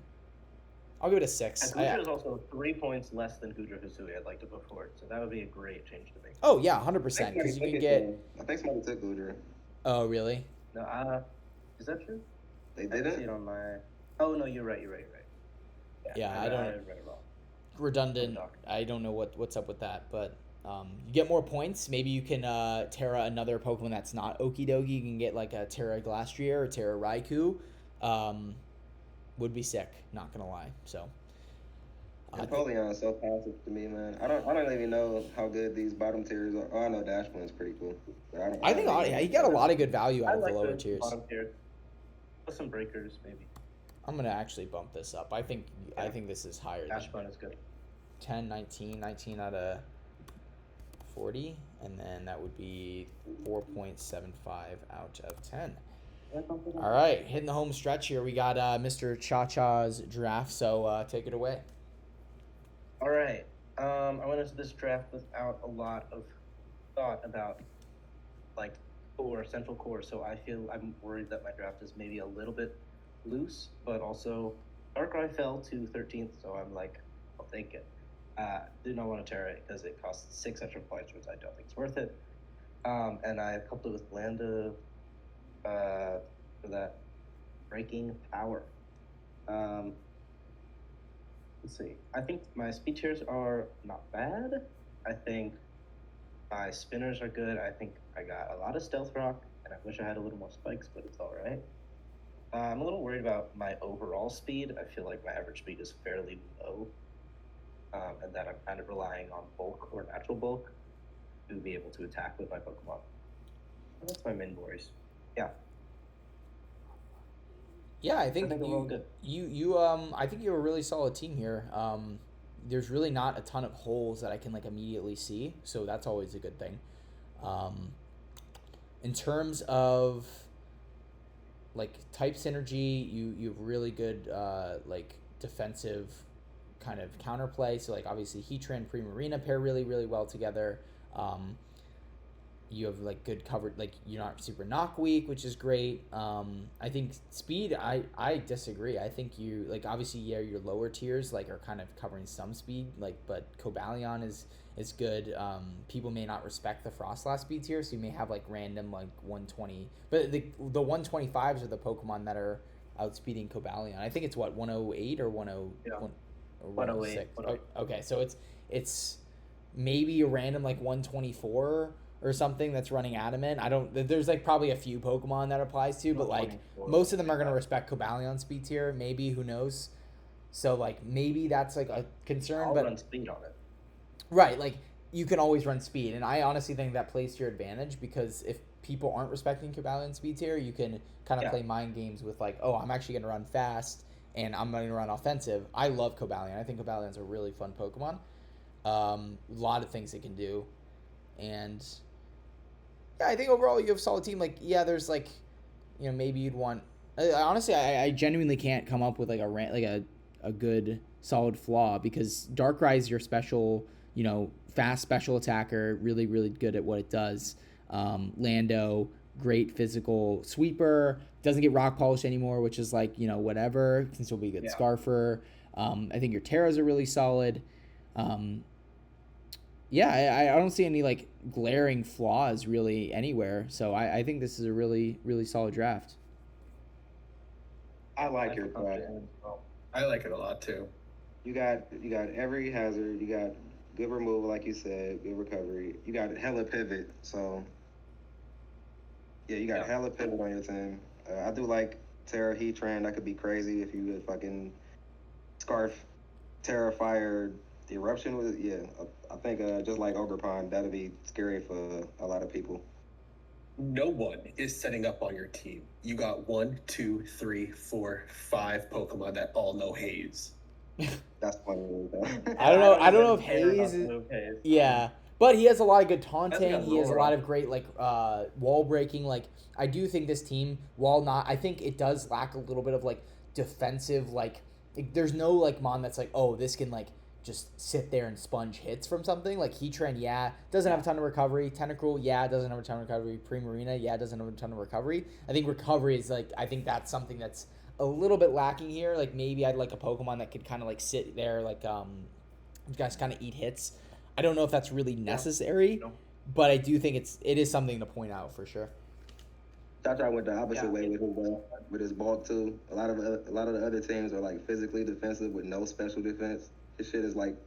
I'll give it a 6. Goodra is also 3 points less than Goodra Hisui. I'd like to put forward, so that would be a great change to make. Oh yeah, 100%. Because you can get. I think somebody took Goodra. Oh really? No, is that true? They I didn't. didn't see it on my. Oh no, you're right. Yeah, I read don't. it wrong. Redundant. I don't know what's up with that, but you get more points. Maybe you can Terra another Pokemon that's not Okidogi. You can get like a Terra Glastrier or Terra Raikou. Would be sick. Not gonna lie. So, Napoleon is so passive to me, man. I don't even know how good these bottom tiers are. Oh, I know Dash One's pretty cool. But I think you got a lot of good value out I of the like lower the tiers. bottom tier. With some breakers, maybe. I'm gonna actually bump this up. I think this is higher Dash than Fun is good. 10, 19 out of 40, and then that would be 4.75 out of 10. All right, hitting the home stretch here. We got Mr. Chacha's draft, so take it away. All right. I went into this draft without a lot of thought about like central core, so I'm worried that my draft is maybe a little bit loose, but also Darkrai fell to 13th, so I'm like, I'll take it. Do not want to tear it because it costs 6 extra points, which I don't think is worth it. And I coupled it with Landa for that breaking power. Let's see. I think my speed tiers are not bad. I think my spinners are good. I think I got a lot of stealth rock, and I wish I had a little more spikes, but it's all right. I'm a little worried about my overall speed. I feel like my average speed is fairly low, and that I'm kind of relying on bulk or natural bulk to be able to attack with my Pokemon. And that's my main worries. Yeah. Yeah, I think we're all good. I think you're a really solid team here. There's really not a ton of holes that I can like immediately see, so that's always a good thing. In terms of like type synergy, you have really good like defensive kind of counterplay. So like obviously Heatran, Primarina pair really well together. You have like good covered, like you're not super knock weak, which is great. I think speed, I disagree. I think you like obviously your lower tiers like are kind of covering some speed, like but Cobalion is good. People may not respect the Frostlass speed tier, so you may have like random like 120, but the 125s are the Pokemon that are outspeeding Cobalion. I think it's what 108 or 10 or 106. Okay, so it's maybe a random like 124 or something that's running Adamant. There's like probably a few Pokemon that applies to, but like most of them are going to respect Cobalion speed tier, maybe, who knows. So like maybe that's like a concern. I'll but run speed on it. Right, like you can always run speed, and I honestly think that plays to your advantage because if people aren't respecting Cobalion speed tier, you can kind of play mind games with like, oh, I'm actually going to run fast and I'm going to run offensive. I love Cobalion. I think Cobalion's a really fun Pokemon. A lot of things it can do, and yeah, I think overall you have a solid team. Like, yeah, there's like, you know, maybe you'd want. Honestly, I genuinely can't come up with like a good solid flaw because Darkrai is your special, you know, fast special attacker, really good at what it does. Lando, great physical sweeper, doesn't get rock polish anymore, which is like, you know, whatever, can still be a good Scarfer. I think your Terras are really solid. I don't see any like glaring flaws really anywhere. So I think this is a really solid draft. I like your draft. I like it a lot too. You got every hazard. You got good removal, like you said, good recovery. You got hella pivot. So yeah, you got hella pivot on your team. I do like Terra Heatran. That could be crazy if you would fucking scarf Terra Fire. The eruption was I think just like Ogerpon, that'd be scary for a lot of people. No one is setting up on your team. You got 1, 2, 3, 4, 5 Pokemon that all know Haze. That's funny. I don't know if Haze is, yeah, but he has a lot of good taunting. He has a lot of great like wall breaking. Like I do think this team, while not, I think it does lack a little bit of like defensive. Like there's no like Mon that's like, oh, this can like just sit there and sponge hits from something. Like Heatran, doesn't have a ton of recovery. Tentacruel, doesn't have a ton of recovery. Primarina, doesn't have a ton of recovery. I think recovery is like, I think that's something that's a little bit lacking here. Like maybe I'd like a Pokemon that could kind of like sit there, like guys kind of eat hits. I don't know if that's really necessary, but I do think it is something to point out for sure. Chacha went the opposite way with his bulk too. A lot of the other teams are like physically defensive with no special defense. His shit is like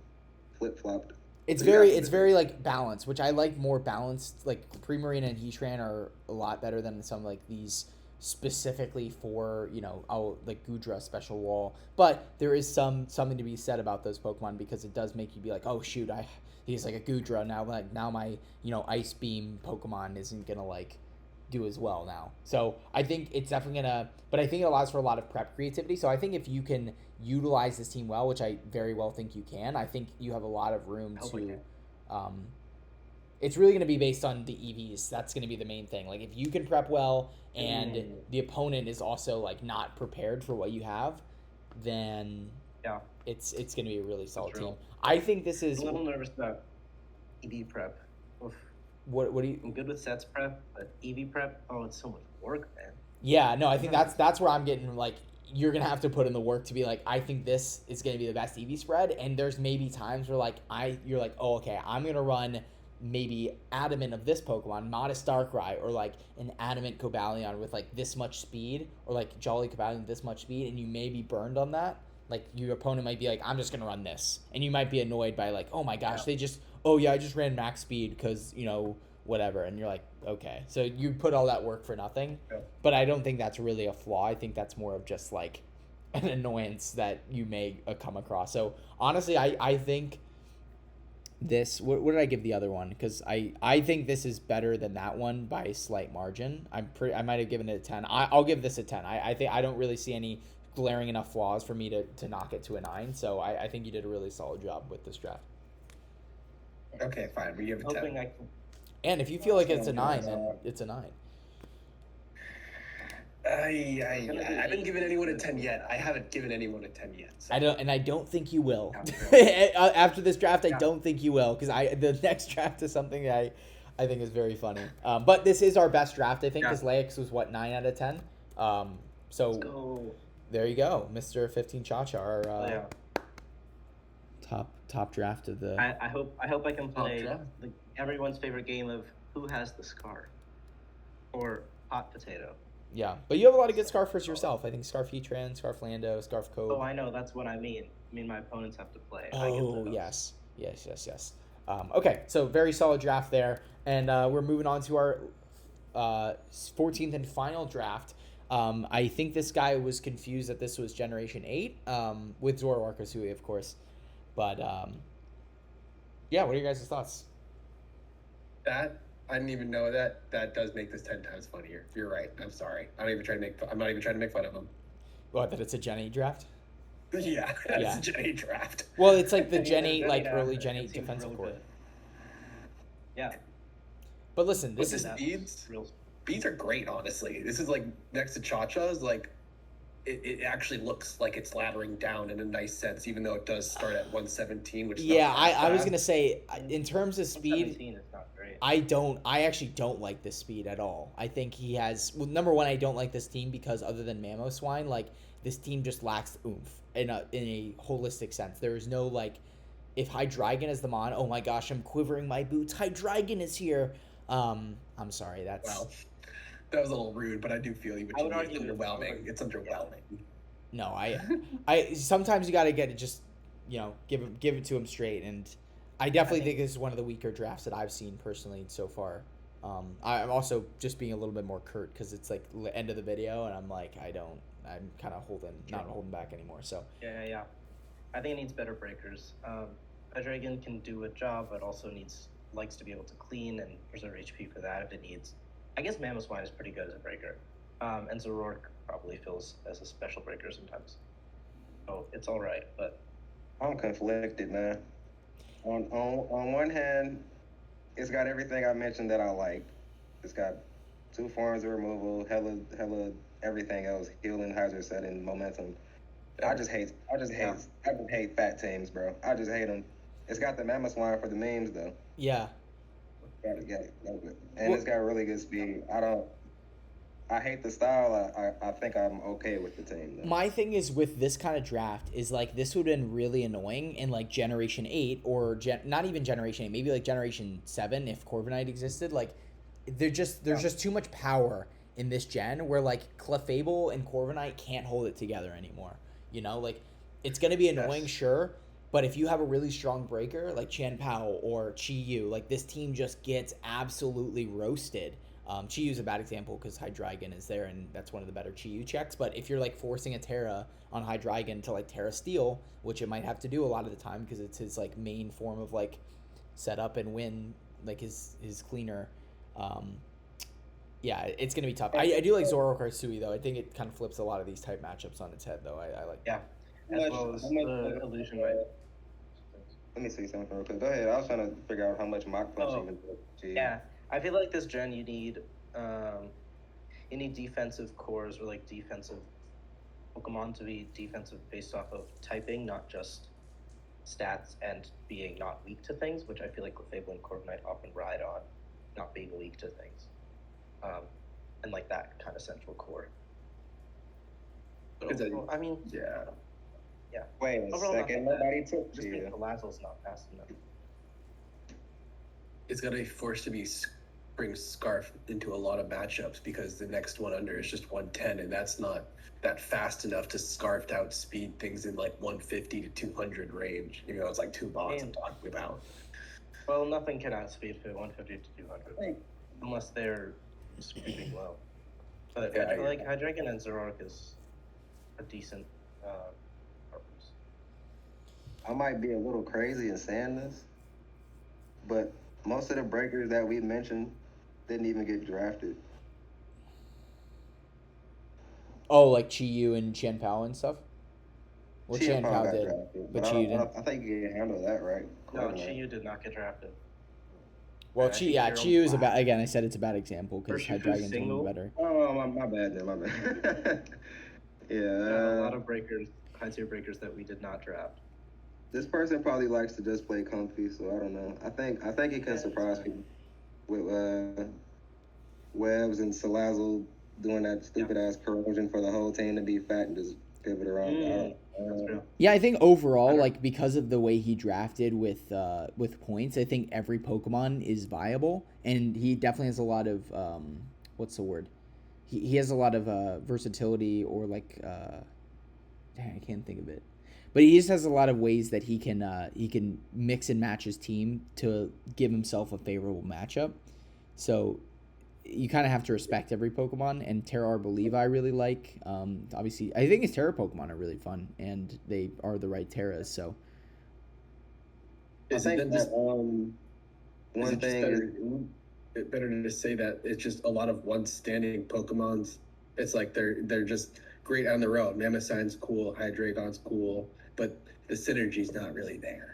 flip flopped. It's very like balanced, which I like more balanced. Like Primarina and Heatran are a lot better than some like these specifically for, like Goodra special wall. But there is something to be said about those Pokemon, because it does make you be like, oh shoot, he's like a Goodra now. Like now my Ice Beam Pokemon isn't gonna like do as well now. So I think it's definitely gonna, but I think it allows for a lot of prep creativity. So I think if you can utilize this team well, which I very well think you can, I think you have a lot of room to. It's really going to be based on the EVs. That's going to be the main thing. Like if you can prep well and the opponent is also like not prepared for what you have, then it's going to be a really solid team. I think this is. I'm a little nervous about EV prep. Oof. What do you? I'm good with sets prep, but EV prep, it's so much work, man. Yeah, no, I think that's where I'm getting like. You're going to have to put in the work to be like, I think this is going to be the best EV spread. And there's maybe times where like you're like, oh, okay, I'm going to run maybe Adamant of this Pokemon, Modest Darkrai, or like an Adamant Cobalion with like this much speed, or like Jolly Cobalion with this much speed, and you may be burned on that. Like your opponent might be like, I'm just going to run this. And you might be annoyed by like, oh my gosh, I just ran max speed because, whatever. And you're like, okay. So you put all that work for nothing. Yeah. But I don't think that's really a flaw. I think that's more of just like an annoyance that you may come across. So honestly, I think this, what did I give the other one? Because I think this is better than that one by a slight margin. I might have given it a 10. I'll give this a 10. I think I don't really see any glaring enough flaws for me to knock it to a 9. So I think you did a really solid job with this draft. Okay, fine. We give it 10. And if you feel like it's a 9, then it's a 9. I haven't given anyone a 10 yet. I haven't given anyone a 10 yet. So. I don't think you will. After this draft, I don't think you will, because the next draft is something that I think is very funny. But this is our best draft, I think, because Laix was 9 out of 10. So there you go, Mr. 15 Chacha, our top draft of the. I hope I can play everyone's favorite game of who has the scar, or hot potato. Yeah, but you have a lot of good Scarfers yourself. I think Scarf Heatran, Scarf Lando, Scarf Code. Oh, I know. That's what I mean. My opponents have to play. Oh, yes. Okay, so very solid draft there. And we're moving on to our 14th and final draft. I think this guy was confused that this was Generation 8, with Zoroark Xiii, of course. But, yeah, what are your guys' thoughts? I didn't even know that. That does make this 10 times funnier. You're right. I'm sorry. I'm not even trying to make fun of him. What, that it's a Gen 8 draft? Yeah, it's a Gen 8 draft. Well, it's like the Gen 8, early Gen 8 defensive core. Yeah. But listen, speeds are great, honestly. This is like next to Chacha's, like it actually looks like it's laddering down in a nice sense, even though it does start at 117, which is I was gonna say, in terms of speed, is not great. I actually don't like this speed at all. I think he has, well, number one, I don't like this team because other than Mamoswine, like this team just lacks oomph in a holistic sense. There is no like, if Hydreigon is the mon, oh my gosh, I'm quivering my boots. Hydreigon is here. I'm sorry, that's. Well, that was a little rude, but I do feel you. It's underwhelming. It's underwhelming. No, I sometimes you got to get it, just give it to him straight, and I definitely think this is one of the weaker drafts that I've seen personally so far. I'm also just being a little bit more curt because it's like the end of the video, and I'm like I'm kind of not holding back anymore. So yeah. I think it needs better breakers. Hydreigon can do a job, but also likes to be able to clean and preserve HP for that if it needs. I guess Mamoswine is pretty good as a breaker. And Zoroark probably feels as a special breaker sometimes. So it's all right, but I'm conflicted, man. On one hand, it's got everything I mentioned that I like. It's got 2 forms of removal, hella everything else, healing, hazard setting, momentum. I just hate fat teams, bro. I just hate them. It's got the Mamoswine for the memes, though. Yeah. And it's got really good speed. I hate the style. I think I'm okay with the team, though. My thing is with this kind of draft is like this would have been really annoying in like Generation 8 or not even Generation 8, maybe like Generation 7 if Corviknight existed. Like there's just too much power in this gen where like Clefable and Corviknight can't hold it together anymore. Like it's gonna be annoying, sure. But if you have a really strong breaker like Chien-Pao or Chi-Yu, like this team just gets absolutely roasted. Chi is a bad example because Hydreigon is there, and that's one of the better Chi checks. But if you're like forcing a Terra on Hydreigon to like Terra Steel, which it might have to do a lot of the time because it's his like main form of like set up and win, like his cleaner. Yeah, it's gonna be tough. I do like Zoroark or Xiii though. I think it kind of flips a lot of these type matchups on its head though. I like. Yeah, as well as the illusion might. Let me see something real quick. Go ahead. I was trying to figure out how much Mach Punch even does. Yeah, I feel like this gen you need defensive cores or like defensive Pokemon to be defensive based off of typing, not just stats and being not weak to things, which I feel like Clefable and Corviknight often ride on, not being weak to things. And like that kind of central core. But overall, I mean, Yeah. Wait a overall, second. Nobody took just to think you. Palazzo's not fast enough. It's gonna be forced to be bring Scarf into a lot of matchups because the next one under is just 110, and that's not that fast enough to scarfed out speed things in like 150 to 200 range. You know, it's like two bonds I'm talking about. Well, nothing can outspeed for 150 to 200 unless they're sweeping low. But Yeah, I feel like Hydreigon and Zoroark is a decent purpose. I might be a little crazy in saying this, but most of the breakers that we mentioned didn't even get drafted. Oh, like Chi-Yu and Qianpao and stuff? Well, Qianpao Qianpao got did, drafted, but I Chi-Yu don't- didn't. I think you can handle that, right? No, Corviknight. Xiii did not get drafted. Well, I think they're Chi-Yu is a all bad, again, I said it's a bad example because Urshifu's Hydreigon's single. one better. Oh, my bad then, my bad. We have a lot Yeah. of breakers, high tier breakers that we did not draft. This person probably likes to just play comfy, so I don't know. I think he can surprise people with Webs and Salazzle doing that stupid ass corrosion for the whole team to be fat and just pivot around. That's true. Yeah, I think overall, Better. like because of the way he drafted with points, I think every Pokemon is viable, and he definitely has a lot of what's the word? He has a lot of versatility or like dang, I can't think of it, but he just has a lot of ways that he can mix and match his team to give himself a favorable matchup. So you kind of have to respect every Pokemon, and Terra Arbolive I really like. Obviously, I think his Terra Pokemon are really fun, and they are the right Terras. So I Is think it that just, one is it just thing better to say that it's just a lot of one standing Pokemons? It's like they're just great on their own. Mamoscine's cool, Hydreigon's cool, but the synergy's not really there.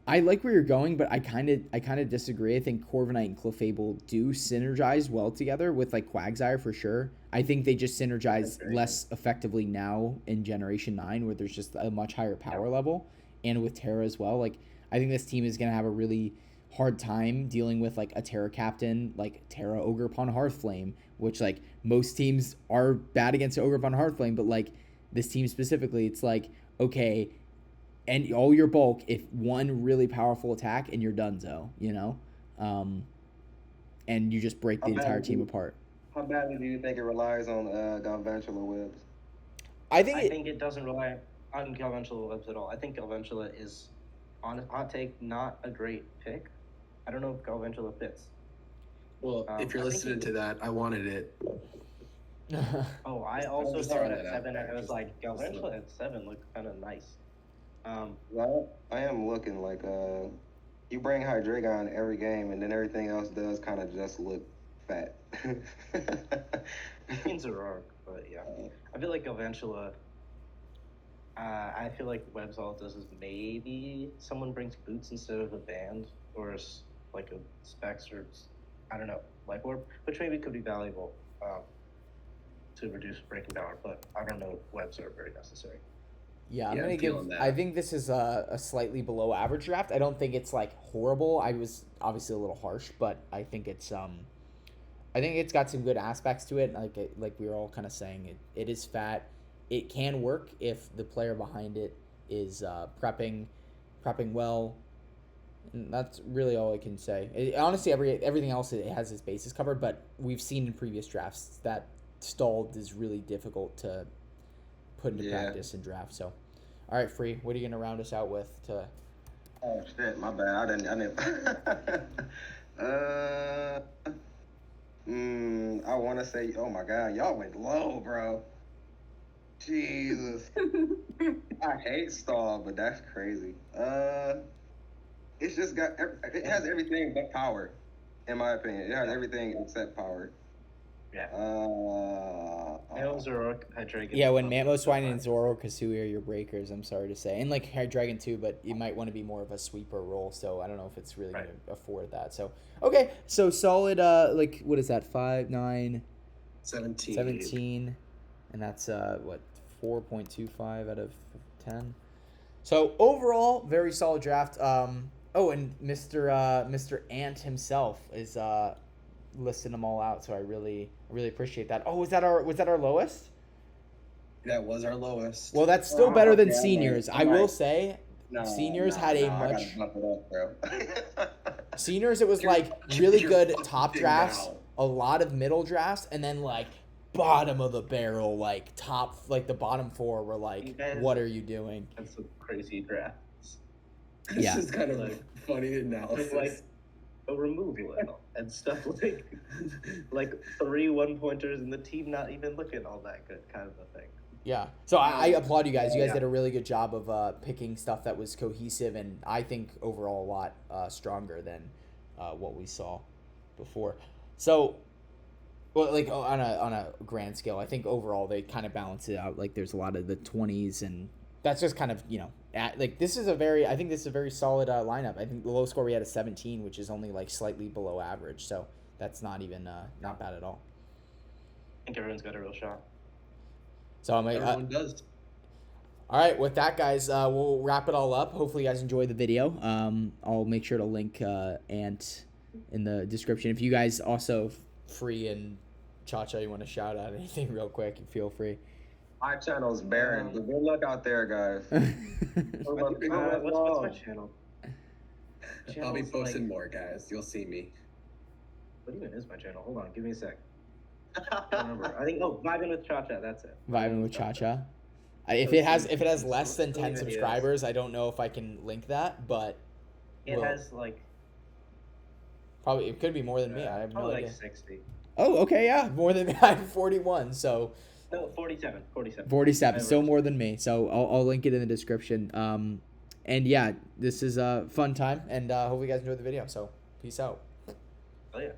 I like where you're going, but I kind of disagree. I think Corviknight and Clefable do synergize well together with like Quagsire for sure. I think they just synergize less effectively now in Generation 9 where there's just a much higher power level, and with Terra as well. Like I think this team is going to have a really hard time dealing with like a Terra captain like Terra Ogerpon Hearthflame, which like most teams are bad against Ogerpon Hearthflame, but like this team specifically, it's like, okay, and all your bulk if one really powerful attack and you're donezo, you know? And you just break the entire team apart. How badly do you think it relies on Galvantula Webs? I I think think it doesn't rely on Galvantula Webs at all. I think Galvantula is, on hot take, not a great pick. I don't know if Galvantula fits. Well, if you're I think listening to that, I wanted it. Oh, I also Just saw it throwing at that out 7. there, I was just- like, Galvantula at 7 looked kind of nice. Well, I am looking like you bring Hydreigon every game, and then everything else does kind of just look fat. In Zoroark, but yeah. I feel like Galvantula, I feel like Webs all it does is maybe someone brings boots instead of a band, or like a Specs, or I don't know, Life Orb, which maybe could be valuable to reduce breaking power, but I don't know if Webs are very necessary. Yeah, I'm Yeah, gonna I'm give. feeling that. I think this is a slightly below average draft. I don't think it's like horrible. I was obviously a little harsh, but I think it's got some good aspects to it. Like we were all kind of saying, it is fat. It can work if the player behind it is prepping well. And that's really all I can say. Honestly, everything else it has its bases covered, but we've seen in previous drafts that stalled is really difficult to put into practice and draft. So, all right, Free, what are you gonna round us out with? Oh shit, my bad. I didn't. I want to say, oh my God, y'all went low, bro. Jesus. I hate stall, but that's crazy. It's just it has everything but power, in my opinion. It has everything except power. Yeah. Zoroark, Hydreigon. Yeah, when Mamoswine and Zoroark Kasui are your breakers, I'm sorry to say. And like Hydreigon too, but you might want to be more of a sweeper role, so I don't know if it's really going to afford that. So, okay, so solid, like, what is that, 5, 9, 17, and that's, 4.25 out of 10. So, overall, very solid draft. Oh, and Mr. Ant himself is, listing them all out, so I really appreciate that. Oh, was that our lowest? That was our lowest. Well, that's still better than seniors. I will say, seniors had a much. Seniors, it was like really good top drafts, a lot of middle drafts, and then like bottom of the barrel, like top, like the bottom 4 were like, what are you doing? That's some crazy drafts. This is kind of like funny analysis. Like a removal and stuff like 3 1-pointers and the team not even looking all that good, kind of a thing. Yeah. So I applaud you guys. You guys did a really good job of picking stuff that was cohesive, and I think overall a lot stronger than what we saw before. So, well, like on a grand scale, I think overall they kind of balance it out. Like there's a lot of the 20s, and that's just kind of, you know, this is a very solid lineup. I think the low score we had a 17, which is only like slightly below average. So that's not even not bad at all. I think everyone's got a real shot. So everyone does. All right, with that, guys, we'll wrap it all up. Hopefully, you guys enjoyed the video. I'll make sure to link Ant in the description. If you guys also free and Chacha, you want to shout out anything real quick, feel free. My channel's barren, but good luck out there, guys. What's my channel? I'll be posting more, guys. You'll see me. What even is my channel? Hold on, give me a sec. I don't remember. I think Vibing with Chacha. That's it. Vibing with Chacha. If it has less than 10 subscribers, I don't know if I can link that, but it has like probably it could be more than me. I have no idea. Like 60. Oh, okay, yeah, more than me. I'm 41, so. No, 47. 47, still more than me. So I'll link it in the description. And yeah, this is a fun time, and hope you guys enjoyed the video. So peace out. Oh yeah.